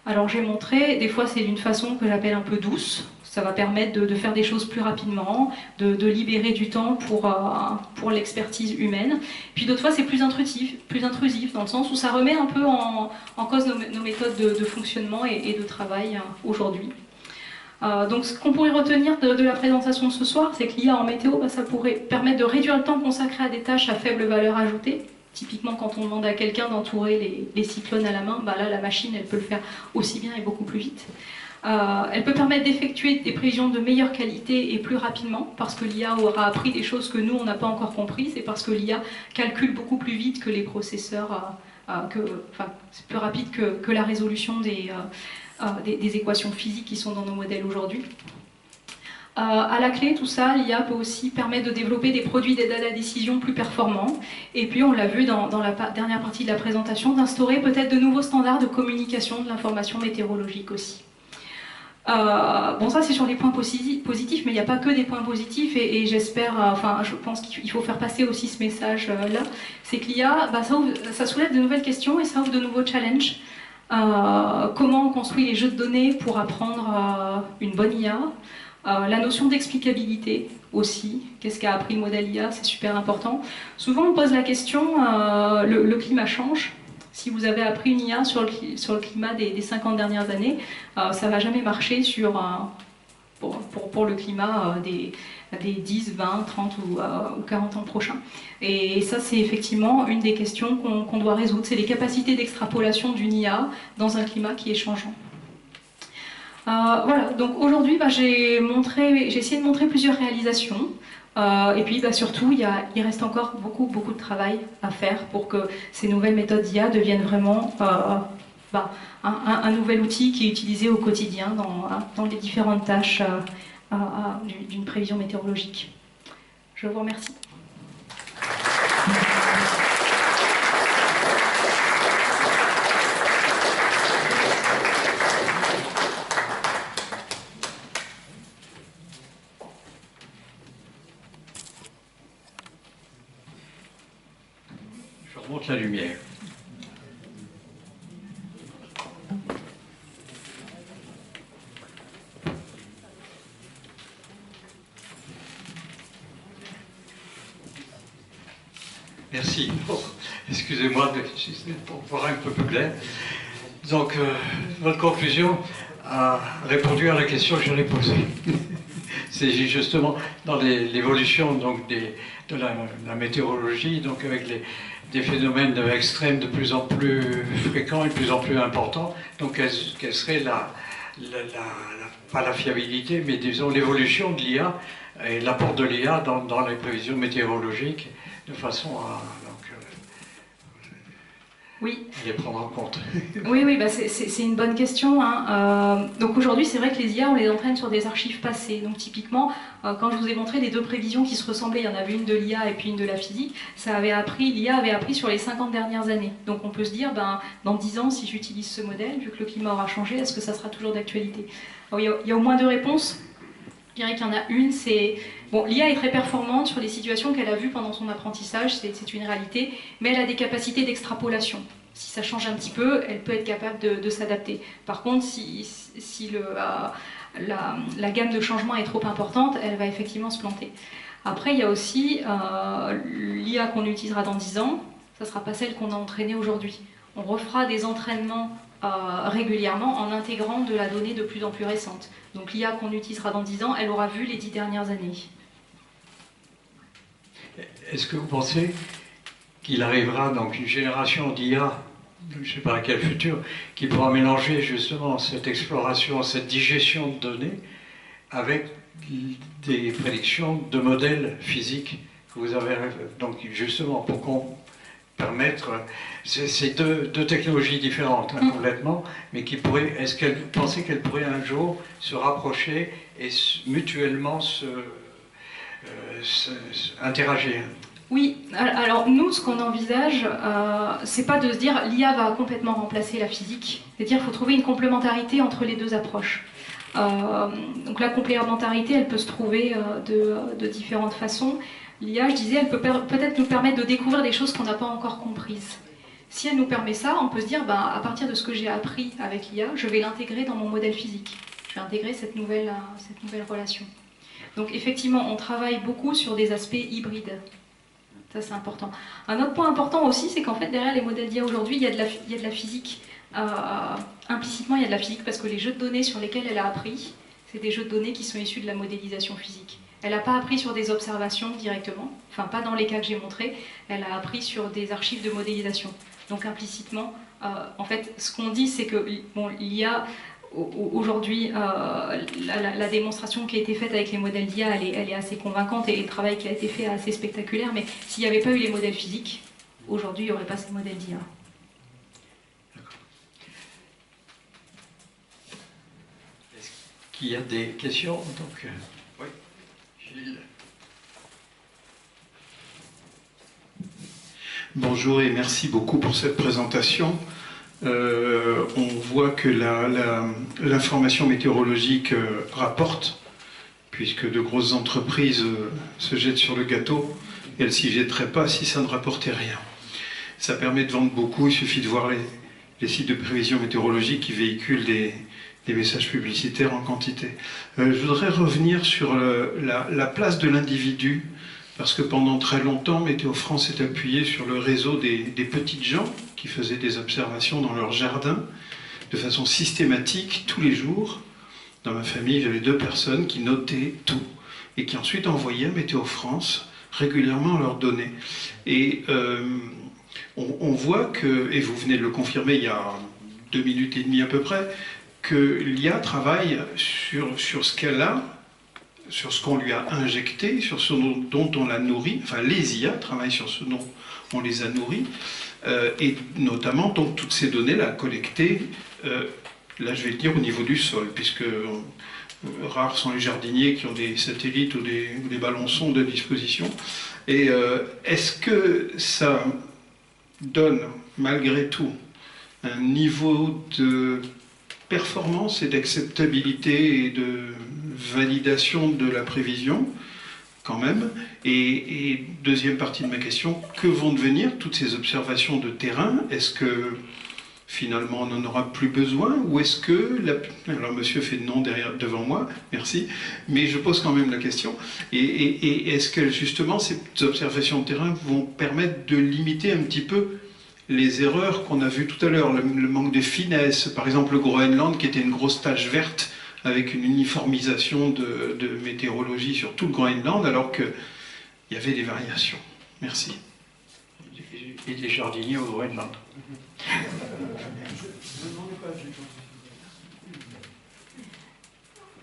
Alors j'ai montré, des fois c'est d'une façon que j'appelle un peu douce. Ça va permettre de faire des choses plus rapidement, de libérer du temps pour l'expertise humaine. Puis d'autres fois, c'est plus intrusif, dans le sens où ça remet un peu en cause nos méthodes de fonctionnement et de travail aujourd'hui. Donc ce qu'on pourrait retenir de la présentation de ce soir, c'est que l'IA en météo, ça pourrait permettre de réduire le temps consacré à des tâches à faible valeur ajoutée. Typiquement, quand on demande à quelqu'un d'entourer les cyclones à la main, là, la machine, elle peut le faire aussi bien et beaucoup plus vite. Elle peut permettre d'effectuer des prévisions de meilleure qualité et plus rapidement, parce que l'IA aura appris des choses que nous, on n'a pas encore comprises, et parce que l'IA calcule beaucoup plus vite que les processeurs, c'est plus rapide que la résolution des équations physiques qui sont dans nos modèles aujourd'hui. À la clé, tout ça, l'IA peut aussi permettre de développer des produits d'aide à la décision plus performants. Et puis, on l'a vu dans la dernière partie de la présentation, d'instaurer peut-être de nouveaux standards de communication de l'information météorologique aussi. Bon, ça c'est sur les points positifs, mais il n'y a pas que des points positifs, et j'espère, je pense qu'il faut faire passer aussi ce message là, c'est que l'IA, ça soulève de nouvelles questions et ça ouvre de nouveaux challenges. Comment on construit les jeux de données pour apprendre une bonne IA, la notion d'explicabilité aussi, qu'est-ce qu'a appris le modèle IA, c'est super important. Souvent on pose la question, le climat change. Si vous avez appris une IA sur le climat des 50 dernières années, ça ne va jamais marcher pour pour le climat des 10, 20, 30 ou 40 ans prochains. Et ça, c'est effectivement une des questions qu'on doit résoudre, c'est les capacités d'extrapolation d'une IA dans un climat qui est changeant. Voilà, donc aujourd'hui, j'ai essayé de montrer plusieurs réalisations. Et puis surtout, il reste encore beaucoup de travail à faire pour que ces nouvelles méthodes d'IA deviennent vraiment un nouvel outil qui est utilisé au quotidien dans les différentes tâches d'une prévision météorologique. Je vous remercie. Je remonte la lumière. Merci. Oh, excusez-moi pour voir un peu plus clair. Donc, votre conclusion a répondu à la question que j'allais poser. C'est justement dans l'évolution de la météorologie, donc avec des phénomènes extrêmes de plus en plus fréquents et de plus en plus importants. Donc, quelle serait pas la fiabilité, mais disons l'évolution de l'IA et l'apport de l'IA dans les prévisions météorologiques de façon à les prendre en compte. Oui, c'est une bonne question. Hein. Donc aujourd'hui, c'est vrai que les IA, on les entraîne sur des archives passées. Donc typiquement, quand je vous ai montré les deux prévisions qui se ressemblaient, il y en avait une de l'IA et puis une de la physique, l'IA avait appris sur les 50 dernières années. Donc on peut se dire, dans 10 ans, si j'utilise ce modèle, vu que le climat aura changé, est-ce que ça sera toujours d'actualité? Il y a au moins deux réponses. Je dirais qu'il y en a une, c'est... Bon, l'IA est très performante sur les situations qu'elle a vues pendant son apprentissage, c'est une réalité, mais elle a des capacités d'extrapolation. Si ça change un petit peu, elle peut être capable de s'adapter. Par contre, si la gamme de changements est trop importante, elle va effectivement se planter. Après, il y a aussi l'IA qu'on utilisera dans 10 ans, ça ne sera pas celle qu'on a entraînée aujourd'hui. On refera des entraînements régulièrement en intégrant de la donnée de plus en plus récente. Donc l'IA qu'on utilisera dans 10 ans, elle aura vu les 10 dernières années. Est-ce que vous pensez qu'il arrivera donc une génération d'IA, je ne sais pas à quel futur, qui pourra mélanger justement cette exploration, cette digestion de données avec des prédictions de modèles physiques que vous avez, donc justement pour qu'on permettre, c'est deux technologies différentes complètement, mais qui pourraient, est-ce qu'elle pensait qu'elles pourraient un jour se rapprocher et mutuellement interagir? Oui, alors nous, ce qu'on envisage, c'est pas de se dire l'IA va complètement remplacer la physique, c'est-à-dire qu'il faut trouver une complémentarité entre les deux approches. Donc la complémentarité, elle peut se trouver de différentes façons. L'IA, je disais, elle peut peut-être nous permettre de découvrir des choses qu'on n'a pas encore comprises. Si elle nous permet ça, on peut se dire, à partir de ce que j'ai appris avec l'IA, je vais l'intégrer dans mon modèle physique. Je vais intégrer cette nouvelle relation. Donc effectivement, on travaille beaucoup sur des aspects hybrides. Ça, c'est important. Un autre point important aussi, c'est qu'en fait, derrière les modèles d'IA aujourd'hui, il y a de la physique. Implicitement, il y a de la physique parce que les jeux de données sur lesquels elle a appris, c'est des jeux de données qui sont issus de la modélisation physique. Elle n'a pas appris sur des observations directement, enfin pas dans les cas que j'ai montrés, elle a appris sur des archives de modélisation. Donc implicitement, en fait, ce qu'on dit, c'est que l'IA, aujourd'hui, la démonstration qui a été faite avec les modèles d'IA, elle est assez convaincante et le travail qui a été fait est assez spectaculaire, mais s'il n'y avait pas eu les modèles physiques, aujourd'hui, il n'y aurait pas ces modèles d'IA. Est-ce qu'il y a des questions? Donc, oui, Gilles. Bonjour et merci beaucoup pour cette présentation. On voit que l'information météorologique rapporte, puisque de grosses entreprises se jettent sur le gâteau, et elles ne s'y jetteraient pas si ça ne rapportait rien. Ça permet de vendre beaucoup, il suffit de voir les sites de prévision météorologique qui véhiculent des messages publicitaires en quantité. Je voudrais revenir sur la place de l'individu, parce que pendant très longtemps, Météo France s'est appuyé sur le réseau des petites gens qui faisaient des observations dans leur jardin de façon systématique, tous les jours. Dans ma famille, j'avais 2 personnes qui notaient tout et qui ensuite envoyaient à Météo France régulièrement leurs données. Et on voit que, et vous venez de le confirmer il y a 2 minutes et demie à peu près, que l'IA travaille sur ce qu'elle a, sur ce qu'on lui a injecté, sur ce dont on l'a nourri, enfin les IA travaillent sur ce dont on les a nourris, et notamment donc toutes ces données-là collectées, là je vais le dire au niveau du sol, puisque rares sont les jardiniers qui ont des satellites ou des ballons sondes à disposition. Et est-ce que ça donne malgré tout un niveau de performance et d'acceptabilité et de validation de la prévision, quand même. Et deuxième partie de ma question, que vont devenir toutes ces observations de terrain? Est-ce que finalement on n'en aura plus besoin? Ou est-ce que... Alors monsieur fait non devant moi, merci, mais je pose quand même la question. Et est-ce que justement ces observations de terrain vont permettre de limiter un petit peu les erreurs qu'on a vues tout à l'heure, le manque de finesse, par exemple le Groenland qui était une grosse tache verte avec une uniformisation de météorologie sur tout le Groenland alors qu'il y avait des variations. Merci. Et des jardiniers au Groenland.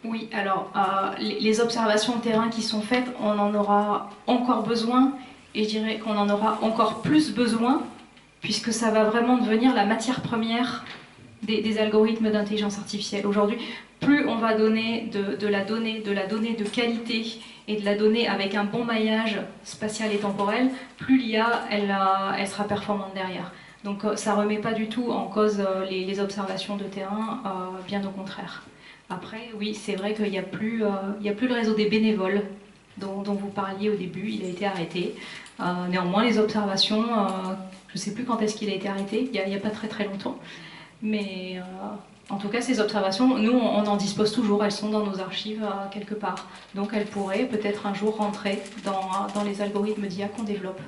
Oui, alors les observations de terrain qui sont faites, on en aura encore besoin, et je dirais qu'on en aura encore plus besoin, puisque ça va vraiment devenir la matière première des algorithmes d'intelligence artificielle. Aujourd'hui, plus on va donner de la donnée de qualité et de la donnée avec un bon maillage spatial et temporel, plus l'IA elle sera performante derrière. Donc ça ne remet pas du tout en cause les observations de terrain, bien au contraire. Après, oui, c'est vrai qu'il n'y a plus le réseau des bénévoles dont vous parliez au début, il a été arrêté. Néanmoins, les observations, je ne sais plus quand est-ce qu'il a été arrêté, il n'y a pas très très longtemps. Mais en tout cas, ces observations, nous, on en dispose toujours, elles sont dans nos archives quelque part. Donc elles pourraient peut-être un jour rentrer dans les algorithmes d'IA qu'on développe.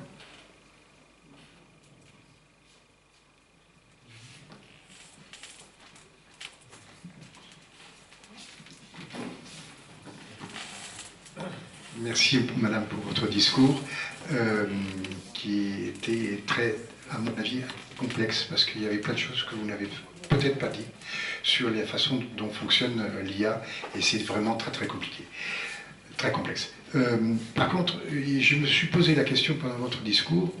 Merci, Madame, pour votre discours, qui était très, à mon avis, complexe, parce qu'il y avait plein de choses que vous n'avez peut-être pas dit sur la façon dont fonctionne l'IA, et c'est vraiment très très compliqué, très complexe. Par contre, je me suis posé la question pendant votre discours.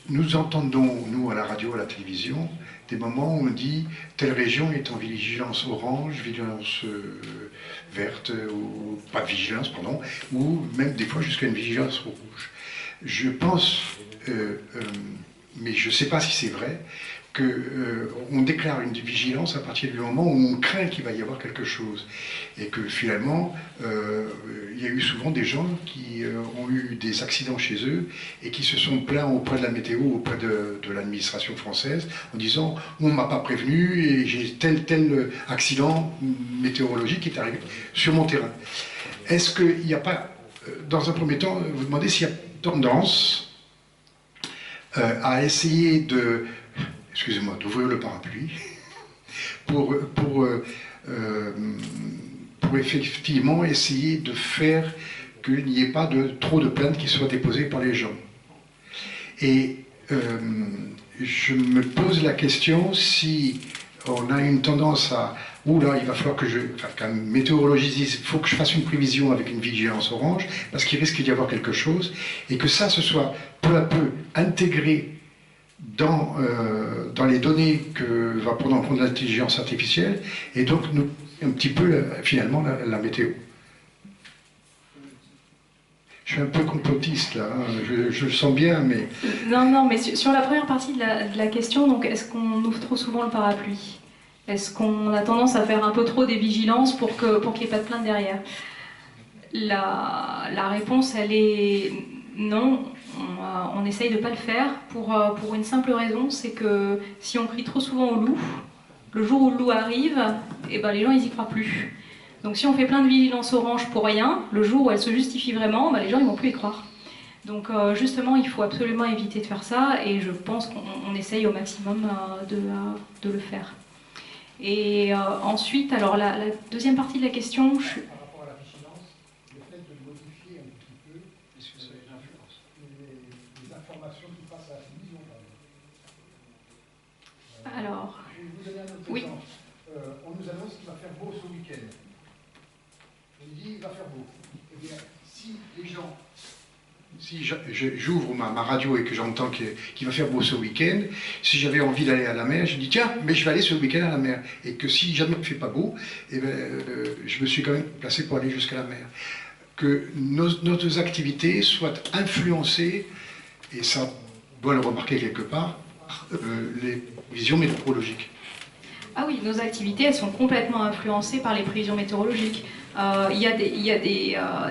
Nous entendons, nous, à la radio, à la télévision, des moments où on dit telle région est en vigilance orange, vigilance verte, ou pas de vigilance, pardon, ou même des fois jusqu'à une vigilance rouge. Je pense, mais je ne sais pas si c'est vrai, qu'on déclare une vigilance à partir du moment où on craint qu'il va y avoir quelque chose. Et que finalement, il y a eu souvent des gens qui ont eu des accidents chez eux et qui se sont plaints auprès de la météo, auprès de l'administration française, en disant « on ne m'a pas prévenu et j'ai tel accident météorologique qui est arrivé sur mon terrain ». Est-ce qu'il n'y a pas, dans un premier temps, vous demandez s'il y a tendance à essayer de... excusez-moi, d'ouvrir le parapluie, pour effectivement essayer de faire qu'il n'y ait pas trop de plaintes qui soient déposées par les gens. Et je me pose la question si on a une tendance à... Oula, il va falloir qu'un météorologiste dise il faut que je fasse une prévision avec une vigilance orange, parce qu'il risque d'y avoir quelque chose, et que ça se soit peu à peu intégré dans les données que va prendre en compte l'intelligence artificielle, et donc un petit peu finalement la météo. Je suis un peu complotiste là, hein. Je le sens bien, mais... Non, mais sur la première partie de la question, donc est-ce qu'on ouvre trop souvent le parapluie? Est-ce qu'on a tendance à faire un peu trop des vigilances pour qu'il n'y ait pas de plainte derrière? La réponse, elle est non. On essaye de ne pas le faire pour une simple raison, c'est que si on crie trop souvent au loup, le jour où le loup arrive, eh ben, les gens ils n'y croient plus. Donc si on fait plein de vigilance orange pour rien, le jour où elle se justifie vraiment, ben, les gens ils vont plus y croire. Donc justement il faut absolument éviter de faire ça, et je pense qu'on essaye au maximum de le faire. Et ensuite, alors la deuxième partie de la question, Par rapport à la vigilance, le fait de modifier un petit peu les informations qui passent à la télévision, par exemple. alors, Je vais vous donner un autre oui. exemple. On nous annonce qu'il va faire beau ce week-end. On dit il va faire beau. Eh bien, si les gens, si j'ouvre ma radio et que j'entends qu'il va faire beau ce week-end, si j'avais envie d'aller à la mer, je dis tiens, mais je vais aller ce week-end à la mer. Et que si jamais il ne fait pas beau, eh bien, je me suis quand même placé pour aller jusqu'à la mer. Que nos activités soient influencées, et ça on doit le remarquer quelque part, par les visions météorologiques. Ah oui, nos activités, elles sont complètement influencées par les prévisions météorologiques. Il y a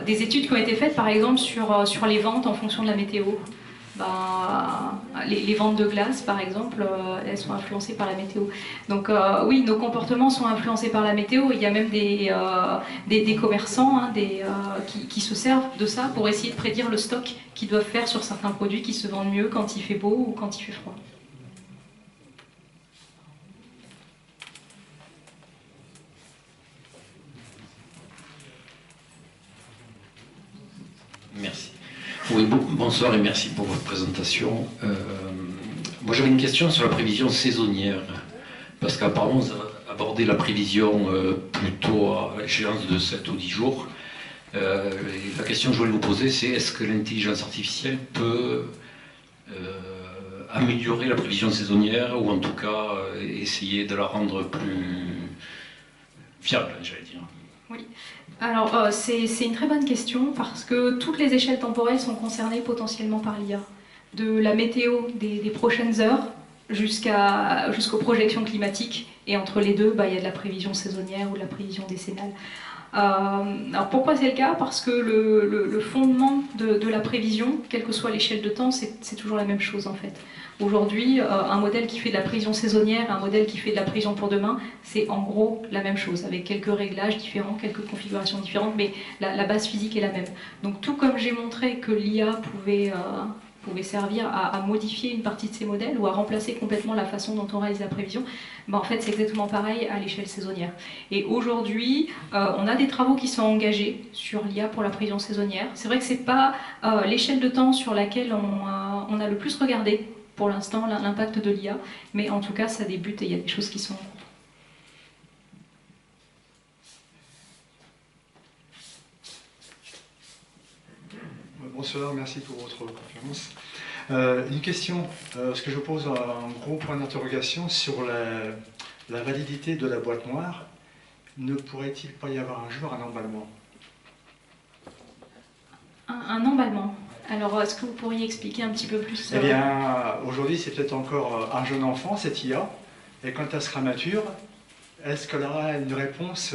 des études qui ont été faites, par exemple, sur les ventes en fonction de la météo. Les ventes de glace, par exemple, elles sont influencées par la météo. Donc oui, nos comportements sont influencés par la météo. Il y a même des commerçants qui se servent de ça pour essayer de prédire le stock qu'ils doivent faire sur certains produits qui se vendent mieux quand il fait beau ou quand il fait froid. Merci. Oui, bonsoir et merci pour votre présentation. Moi j'avais une question sur la prévision saisonnière, parce qu'apparemment vous avez abordé la prévision plutôt à l'échéance de 7 ou 10 jours. Et la question que je voulais vous poser, c'est est-ce que l'intelligence artificielle peut améliorer la prévision saisonnière, ou en tout cas essayer de la rendre plus fiable, j'allais dire. Oui. Alors, c'est une très bonne question parce que toutes les échelles temporelles sont concernées potentiellement par l'IA. De la météo des prochaines heures jusqu'aux projections climatiques. Et entre les deux, il y a de la prévision saisonnière ou de la prévision décennale. Alors pourquoi c'est le cas? Parce que le fondement de la prévision, quelle que soit l'échelle de temps, c'est toujours la même chose en fait. Aujourd'hui, un modèle qui fait de la prévision saisonnière et un modèle qui fait de la prévision pour demain, c'est en gros la même chose, avec quelques réglages différents, quelques configurations différentes, mais la base physique est la même. Donc tout comme j'ai montré que l'IA pouvait servir à modifier une partie de ces modèles ou à remplacer complètement la façon dont on réalise la prévision, en fait c'est exactement pareil à l'échelle saisonnière. Et aujourd'hui, on a des travaux qui sont engagés sur l'IA pour la prévision saisonnière. C'est vrai que c'est pas l'échelle de temps sur laquelle on a le plus regardé pour l'instant l'impact de l'IA, mais en tout cas ça débute et il y a des choses qui sont en cours. Bonsoir, merci pour votre conférence. Une question, ce que je pose un gros point d'interrogation sur la validité de la boîte noire. Ne pourrait-il pas y avoir un jour un emballement? Un emballement. Alors, est-ce que vous pourriez expliquer un petit peu plus Eh bien, aujourd'hui, c'est peut-être encore un jeune enfant, cette IA, et quand elle sera mature, est-ce qu'elle aura une réponse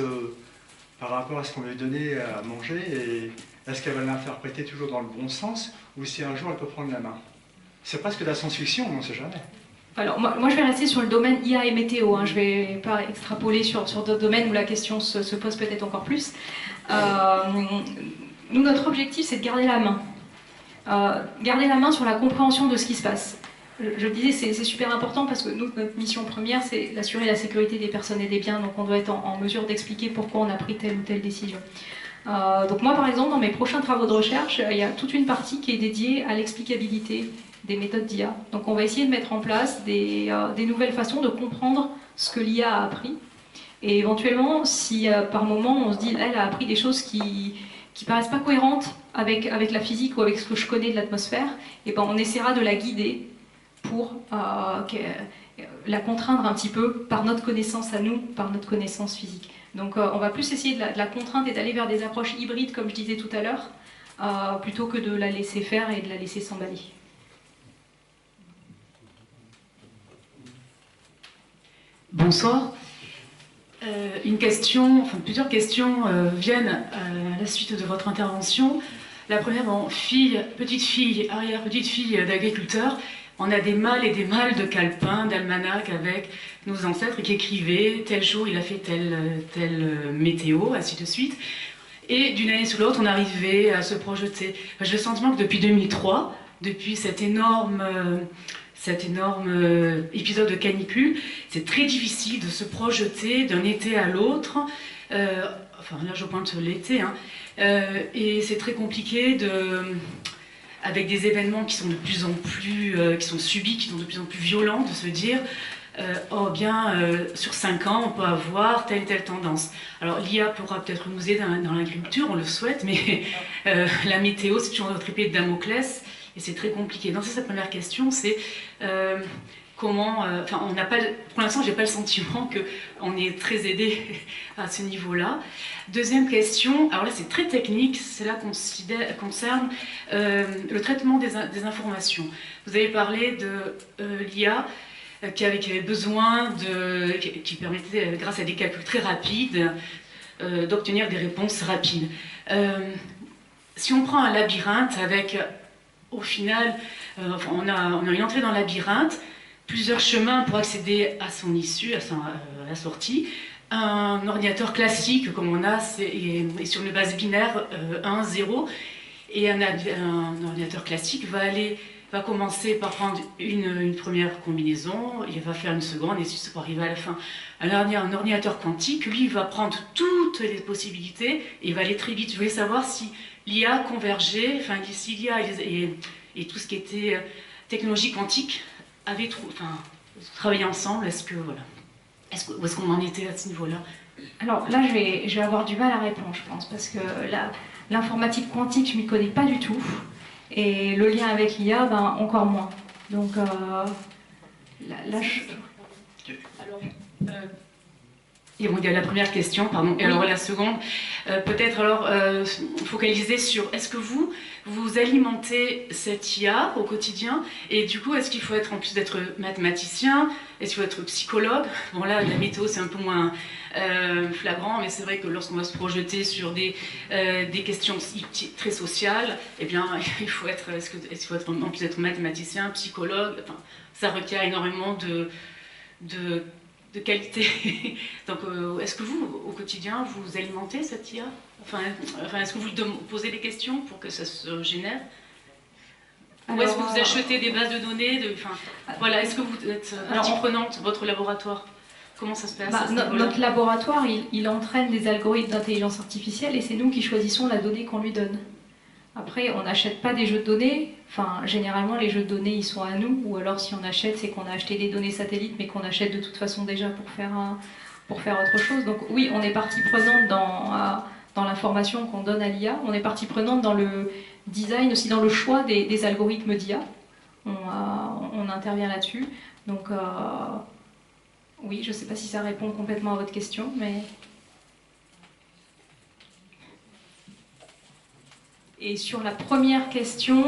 par rapport à ce qu'on lui a donné à manger, et est-ce qu'elle va l'interpréter toujours dans le bon sens, ou si un jour elle peut prendre la main? C'est presque de la science-fiction, on ne sait jamais. Alors, moi, je vais rester sur le domaine IA et météo. Je ne vais pas extrapoler sur d'autres domaines où la question se pose peut-être encore plus. Nous, notre objectif, c'est de garder la main. Garder la main sur la compréhension de ce qui se passe. Je le disais, c'est super important parce que nous, notre mission première, c'est d'assurer la sécurité des personnes et des biens. Donc, on doit être en mesure d'expliquer pourquoi on a pris telle ou telle décision. Donc moi, par exemple, dans mes prochains travaux de recherche, il y a toute une partie qui est dédiée à l'explicabilité des méthodes d'IA. Donc on va essayer de mettre en place des nouvelles façons de comprendre ce que l'IA a appris. Et éventuellement, si par moment on se dit, elle a appris des choses qui paraissent pas cohérentes avec la physique ou avec ce que je connais de l'atmosphère, et on essaiera de la guider pour la contraindre un petit peu par notre connaissance à nous, par notre connaissance physique. Donc on va plus essayer de la contraindre et d'aller vers des approches hybrides, comme je disais tout à l'heure, plutôt que de la laisser faire et de la laisser s'emballer. Bonsoir. Plusieurs questions viennent à la suite de votre intervention. La première, petite fille, arrière-petite-fille d'agriculteur, on a des mâles et des mâles de calepins, d'almanach avec nos ancêtres qui écrivaient tel jour il a fait telle météo, ainsi de suite. Et d'une année sur l'autre, on arrivait à se projeter. J'ai le sentiment que depuis 2003, depuis cette énorme cet énorme épisode de canicule. C'est très difficile de se projeter d'un été à l'autre. Enfin, là, je pointe l'été. Hein. Et c'est très compliqué avec des événements qui sont de plus en plus, qui sont subis, qui sont de plus en plus violents, de se dire oh bien, sur 5 ans, on peut avoir telle tendance. Alors l'IA pourra peut-être nous aider dans l'agriculture, on le souhaite, mais la météo, c'est toujours notre épée de Damoclès, et c'est très compliqué. Donc ça, c'est la première question, c'est comment... Enfin, on n'a pas... Pour l'instant, j'ai pas le sentiment qu'on est très aidé à ce niveau-là. Deuxième question, alors là, c'est très technique, cela concerne le traitement des informations. Vous avez parlé de l'IA, qui avait besoin qui permettait, grâce à des calculs très rapides, d'obtenir des réponses rapides. Si on prend un labyrinthe avec, au final, on a une entrée dans le labyrinthe, plusieurs chemins pour accéder à son issue, à la sortie. Un ordinateur classique, comme on a, est sur une base binaire 1, 0, et un ordinateur classique va commencer par prendre une première combinaison, il va faire une seconde, et ainsi pour arriver à la fin. Un ordinateur quantique, lui, va prendre toutes les possibilités, et il va aller très vite. Je voulais savoir si l'IA convergeait, enfin, si l'IA et tout ce qui était technologie quantique avaient travaillé ensemble. Est-ce que, voilà. Où est-ce qu'on en était à ce niveau-là? Alors là, je vais avoir du mal à répondre, je pense, parce que l'informatique quantique, je ne m'y connais pas du tout. Et le lien avec l'IA, ben, encore moins. Donc là je... Alors, et bon, il y a la première question, pardon, et alors la seconde, peut-être alors focaliser sur, est-ce que vous alimentez cette IA au quotidien, et du coup, est-ce qu'il faut être, en plus d'être mathématicien, est-ce qu'il faut être psychologue? Bon là, la météo, c'est un peu moins flagrant, mais c'est vrai que lorsqu'on va se projeter sur des questions très sociales, eh bien, il faut être, est-ce qu'il faut être, en plus d'être mathématicien, psychologue, enfin, ça requiert énormément de qualité. Donc, est-ce que vous, au quotidien, vous alimentez cette IA? Enfin, est-ce que vous posez des questions pour que ça se génère? Ou est-ce que vous achetez des bases de données voilà, est-ce que vous êtes partie prenante, votre laboratoire? Comment ça se passe? Notre laboratoire, il entraîne des algorithmes d'intelligence artificielle et c'est nous qui choisissons la donnée qu'on lui donne. Après, on n'achète pas des jeux de données. Enfin, généralement, les jeux de données, ils sont à nous. Ou alors, si on achète, c'est qu'on a acheté des données satellites, mais qu'on achète de toute façon déjà pour faire autre chose. Donc oui, on est partie prenante dans l'information qu'on donne à l'IA. On est partie prenante dans le design, aussi dans le choix des algorithmes d'IA. On intervient là-dessus. Donc oui, je ne sais pas si ça répond complètement à votre question, mais... Et sur la première question,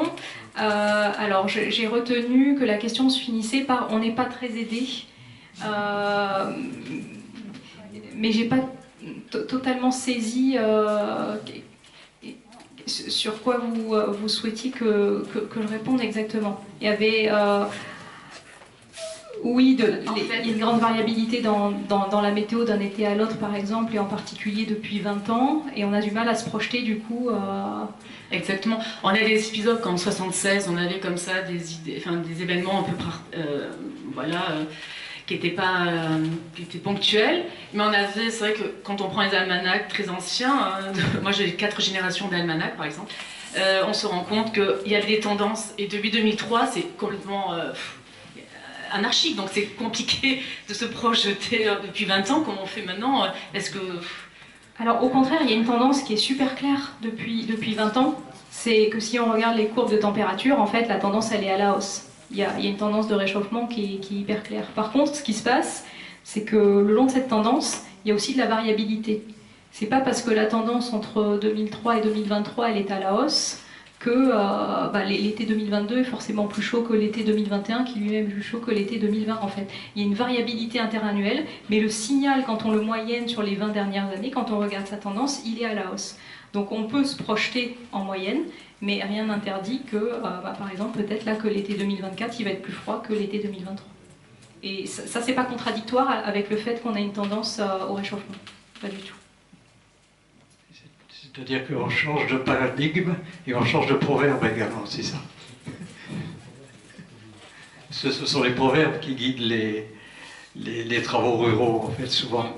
alors j'ai retenu que la question se finissait par « on n'est pas très aidé ». Mais j'ai pas totalement saisi sur quoi vous souhaitiez que je réponde exactement. Il y avait... oui, il y a une grande variabilité dans la météo d'un été à l'autre, par exemple, et en particulier depuis 20 ans, et on a du mal à se projeter, du coup... Exactement. On a des épisodes comme 76, on avait comme ça des événements un peu... qui étaient ponctuels, mais on avait, c'est vrai que quand on prend les almanachs très anciens, moi j'ai 4 générations d'almanachs par exemple, on se rend compte qu'il y a des tendances, et depuis 2003, c'est complètement... anarchique, donc c'est compliqué de se projeter depuis 20 ans, comme on fait maintenant. Est-ce que... Alors au contraire, il y a une tendance qui est super claire depuis 20 ans, c'est que si on regarde les courbes de température, en fait la tendance elle est à la hausse. Il y a une tendance de réchauffement qui est hyper claire. Par contre, ce qui se passe, c'est que le long de cette tendance, il y a aussi de la variabilité. C'est pas parce que la tendance entre 2003 et 2023 elle est à la hausse que l'été 2022 est forcément plus chaud que l'été 2021, qui lui-même est plus chaud que l'été 2020 en fait. Il y a une variabilité interannuelle, mais le signal, quand on le moyenne sur les 20 dernières années, quand on regarde sa tendance, il est à la hausse. Donc on peut se projeter en moyenne, mais rien n'interdit que, par exemple, peut-être là que l'été 2024, il va être plus froid que l'été 2023. Et ça c'est pas contradictoire avec le fait qu'on a une tendance au réchauffement, pas du tout. C'est-à-dire qu'on change de paradigme et on change de proverbe également, c'est ça. ce sont les proverbes qui guident les travaux ruraux, en fait, souvent.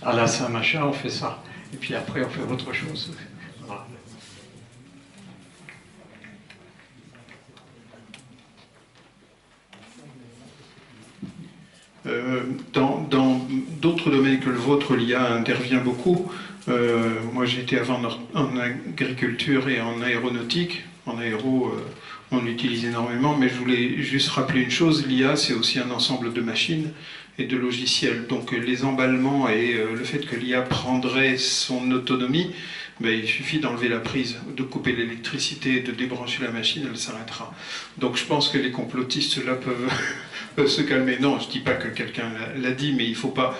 À la Saint-Machin, on fait ça. Et puis après, on fait autre chose. Voilà. Dans d'autres domaines que le vôtre, l'IA intervient beaucoup. Moi, j'étais avant en agriculture et en aéronautique. En aéro, on l'utilise énormément, mais je voulais juste rappeler une chose, l'IA, c'est aussi un ensemble de machines et de logiciels. Donc les emballements et le fait que l'IA prendrait son autonomie, ben, il suffit d'enlever la prise, de couper l'électricité, de débrancher la machine, elle s'arrêtera. Donc je pense que les complotistes là peuvent se calmer. Non, je ne dis pas que quelqu'un l'a dit, mais il ne faut pas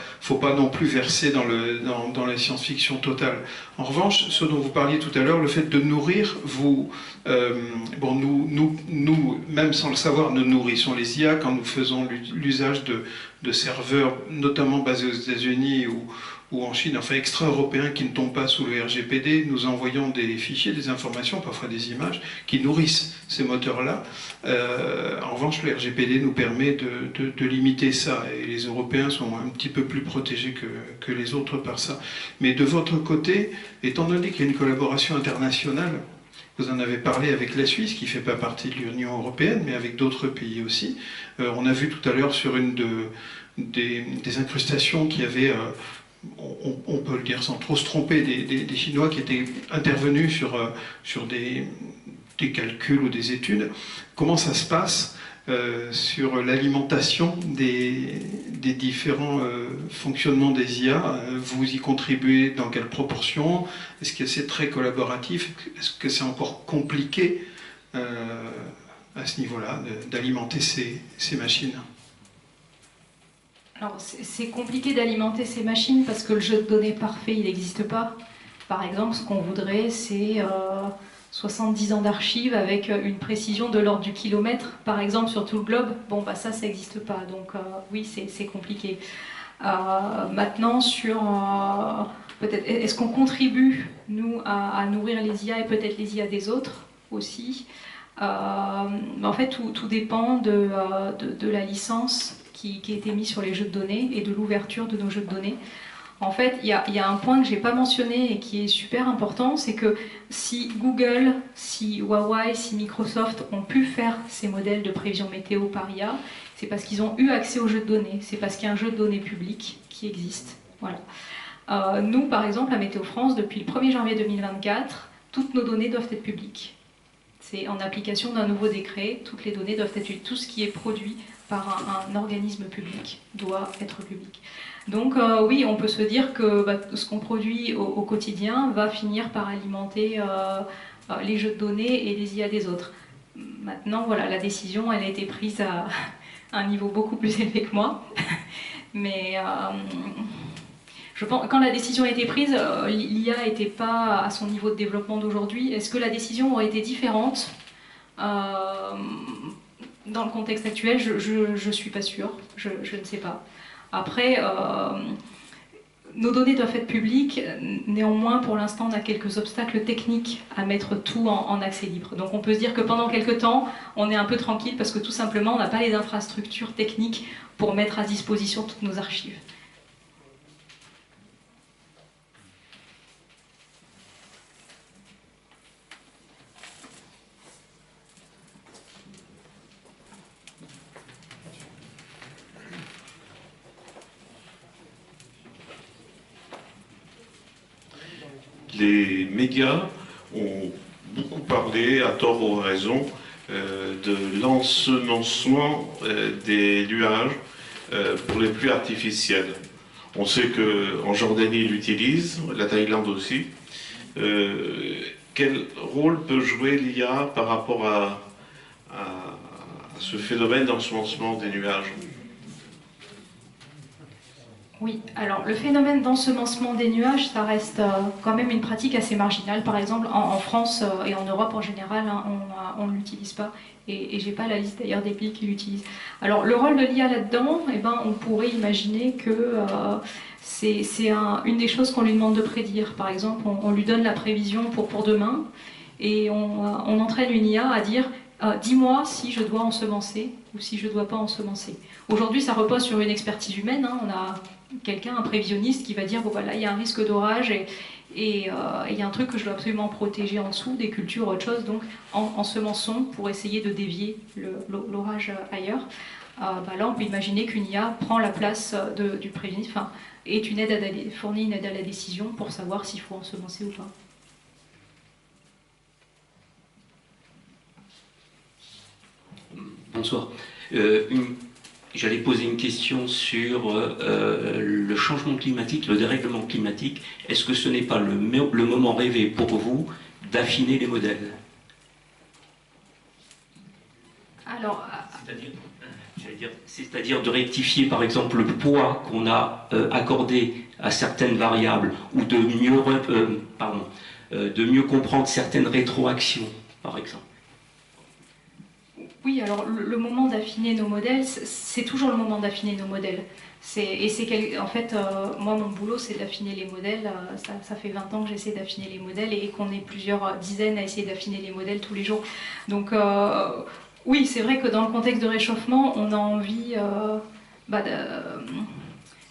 non plus verser dans la science-fiction totale. En revanche, ce dont vous parliez tout à l'heure, le fait de nourrir, bon, nous, même sans le savoir, nous nourrissons les IA quand nous faisons l'usage de serveurs, notamment basés aux États-Unis ou en Chine, enfin extra-européens qui ne tombent pas sous le RGPD, nous envoyons des fichiers, des informations, parfois des images, qui nourrissent ces moteurs-là. En revanche, le RGPD nous permet de limiter ça, et les Européens sont un petit peu plus protégés que les autres par ça. Mais de votre côté, étant donné qu'il y a une collaboration internationale, vous en avez parlé avec la Suisse, qui ne fait pas partie de l'Union européenne, mais avec d'autres pays aussi. On a vu tout à l'heure sur une des incrustations qui avaient... on peut le dire sans trop se tromper, des Chinois qui étaient intervenus sur des calculs ou des études. Comment ça se passe sur l'alimentation des différents fonctionnements des IA? Vous y contribuez dans quelle proportion? Est-ce que c'est très collaboratif? Est-ce que c'est encore compliqué à ce niveau-là d'alimenter ces machines? Alors, c'est compliqué d'alimenter ces machines parce que le jeu de données parfait, il n'existe pas. Par exemple, ce qu'on voudrait, c'est 70 ans d'archives avec une précision de l'ordre du kilomètre, par exemple, sur tout le globe. Bon, bah ça n'existe pas. Donc, oui, c'est compliqué. Maintenant, sur peut-être, est-ce qu'on contribue, nous, à nourrir les IA et peut-être les IA des autres aussi? En fait, tout dépend de la licence qui a été mise sur les jeux de données et de l'ouverture de nos jeux de données. En fait, il y a un point que je n'ai pas mentionné et qui est super important, c'est que si Google, si Huawei, si Microsoft ont pu faire ces modèles de prévision météo par IA, c'est parce qu'ils ont eu accès aux jeux de données, c'est parce qu'il y a un jeu de données public qui existe. Voilà. Nous, par exemple, à Météo France, depuis le 1er janvier 2024, toutes nos données doivent être publiques. C'est en application d'un nouveau décret, toutes les données doivent être, tout ce qui est produit par un organisme public doit être public. Donc oui, on peut se dire que ce qu'on produit au quotidien va finir par alimenter les jeux de données et les IA des autres. Maintenant, voilà, la décision, elle a été prise à un niveau beaucoup plus élevé que moi. Mais je pense, quand la décision a été prise, l'IA n'était pas à son niveau de développement d'aujourd'hui. Est-ce que la décision aurait été différente dans le contexte actuel? Je ne suis pas sûre, je ne sais pas. Après, nos données doivent être publiques, néanmoins pour l'instant on a quelques obstacles techniques à mettre tout en accès libre. Donc on peut se dire que pendant quelques temps on est un peu tranquille parce que tout simplement on n'a pas les infrastructures techniques pour mettre à disposition toutes nos archives. Les médias ont beaucoup parlé, à tort ou à raison, de l'ensemencement des nuages pour les pluies artificielles. On sait qu'en Jordanie, ils l'utilisent, la Thaïlande aussi. Quel rôle peut jouer l'IA par rapport à ce phénomène d'ensemencement des nuages? Oui, alors le phénomène d'ensemencement des nuages, ça reste quand même une pratique assez marginale. Par exemple, en France et en Europe en général, hein, on ne l'utilise pas. Et je n'ai pas la liste d'ailleurs des pays qui l'utilisent. Alors le rôle de l'IA là-dedans, eh ben, on pourrait imaginer que c'est une des choses qu'on lui demande de prédire. Par exemple, on lui donne la prévision pour demain et on entraîne une IA à dire dis-moi si je dois ensemencer ou si je ne dois pas ensemencer. Aujourd'hui, ça repose sur une expertise humaine. Hein. On a quelqu'un, un prévisionniste, qui va dire bon, voilà, il y a un risque d'orage et il y a un truc que je dois absolument protéger en dessous, des cultures, autre chose, donc ensemençons pour essayer de dévier l'orage ailleurs. Là, on peut imaginer qu'une IA prend la place du prévisionniste, enfin, fournit une aide à la décision pour savoir s'il faut ensemencer ou pas. Bonsoir. J'allais poser une question sur le changement climatique, le dérèglement climatique. Est-ce que ce n'est pas le moment rêvé pour vous d'affiner les modèles? Alors, c'est-à-dire de rectifier par exemple le poids qu'on a accordé à certaines variables ou de mieux comprendre certaines rétroactions, par exemple. Oui, alors le moment d'affiner nos modèles, c'est toujours le moment d'affiner nos modèles. En fait, moi, mon boulot, c'est d'affiner les modèles. Ça fait 20 ans que j'essaie d'affiner les modèles et qu'on est plusieurs dizaines à essayer d'affiner les modèles tous les jours. Donc, oui, c'est vrai que dans le contexte de réchauffement, on a envie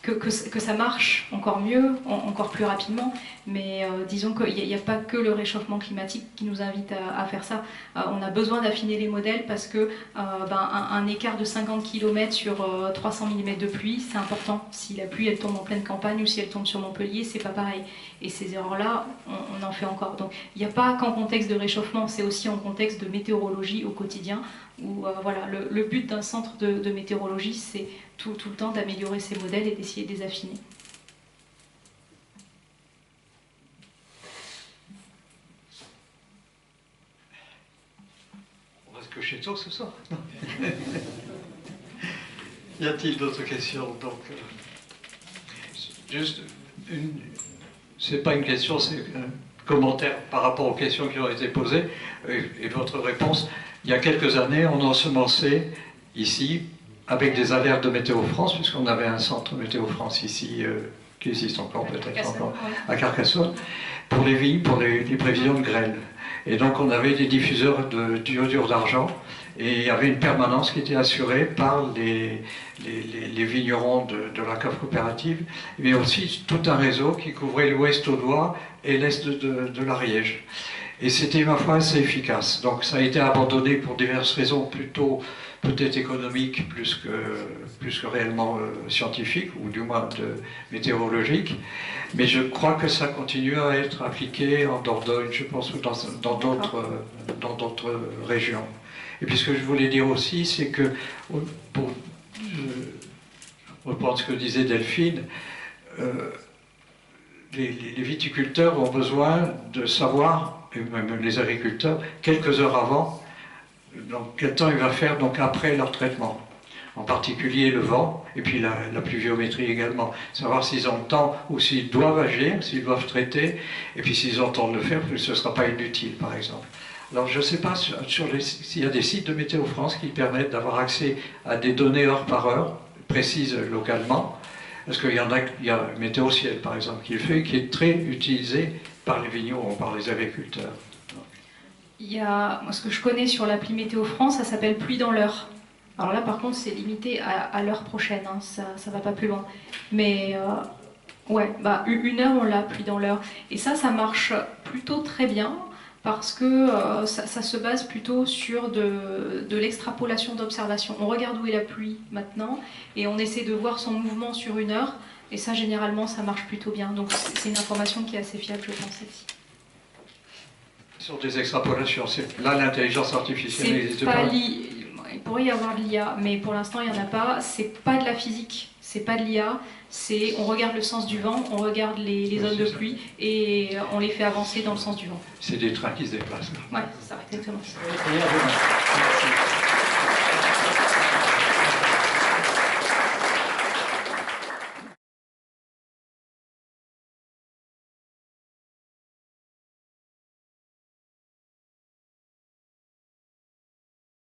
que ça marche encore mieux, encore plus rapidement, mais disons qu'il n'y a pas que le réchauffement climatique qui nous invite à faire ça. On a besoin d'affiner les modèles parce que un écart de 50 km sur 300 mm de pluie, c'est important. Si la pluie elle tombe en pleine campagne ou si elle tombe sur Montpellier, c'est pas pareil. Et ces erreurs-là, on en fait encore. Donc il n'y a pas qu'en contexte de réchauffement, c'est aussi en contexte de météorologie au quotidien, où voilà, le but d'un centre de météorologie, c'est tout le temps d'améliorer ces modèles et d'essayer de les affiner. On va se coucher tôt ce soir. Y a-t-il d'autres questions? Donc, juste c'est pas une question, c'est un commentaire par rapport aux questions qui ont été posées et votre réponse. Il y a quelques années, on ensemençait ici avec des alertes de Météo France, puisqu'on avait un centre Météo France ici, qui existe encore peut-être encore, à Carcassonne, pour les vignes, pour les prévisions de grêle. Et donc on avait des diffuseurs d'iodure d'argent, et il y avait une permanence qui était assurée par les vignerons de la cave coopérative, mais aussi tout un réseau qui couvrait l'ouest audois et l'est de l'Ariège. Et c'était, ma foi, assez efficace. Donc ça a été abandonné pour diverses raisons, plutôt peut-être économiques plus que réellement scientifiques, ou du moins météorologiques. Mais je crois que ça continue à être appliqué en Dordogne, je pense, ou dans d'autres régions. Et puis ce que je voulais dire aussi, c'est que, pour reprendre ce que disait Delphine, les viticulteurs ont besoin de savoir, et même les agriculteurs, quelques heures avant, donc quel temps il va faire donc après leur traitement. En particulier le vent, et puis la pluviométrie également. Savoir s'ils ont le temps ou s'ils doivent agir, s'ils doivent traiter, et puis s'ils entendent le faire, ce ne sera pas inutile, par exemple. Alors je ne sais pas s'il y a des sites de Météo France qui permettent d'avoir accès à des données heure par heure, précises localement, parce qu'il y a Météo Ciel, par exemple, qui le fait, qui est très utilisé par les vignerons, par les agriculteurs. Il y a, moi, ce que je connais sur l'appli Météo France, ça s'appelle pluie dans l'heure. Alors là, par contre, c'est limité à l'heure prochaine, hein, ça va pas plus loin. Mais ouais, une heure, on l'a, pluie dans l'heure. Et ça marche plutôt très bien, parce que ça se base plutôt sur de l'extrapolation d'observation. On regarde où est la pluie maintenant, et on essaie de voir son mouvement sur une heure, et ça, généralement, ça marche plutôt bien. Donc c'est une information qui est assez fiable, je pense, celle-ci. Sur des extrapolations, là, l'intelligence artificielle n'existe pas. Il pourrait y avoir de l'IA, mais pour l'instant, il n'y en a pas. C'est pas de la physique, c'est pas de l'IA. On regarde le sens du vent, on regarde les zones de pluie, et on les fait avancer dans le sens du vent. C'est des trains qui se déplacent. Ouais, c'est ça, exactement.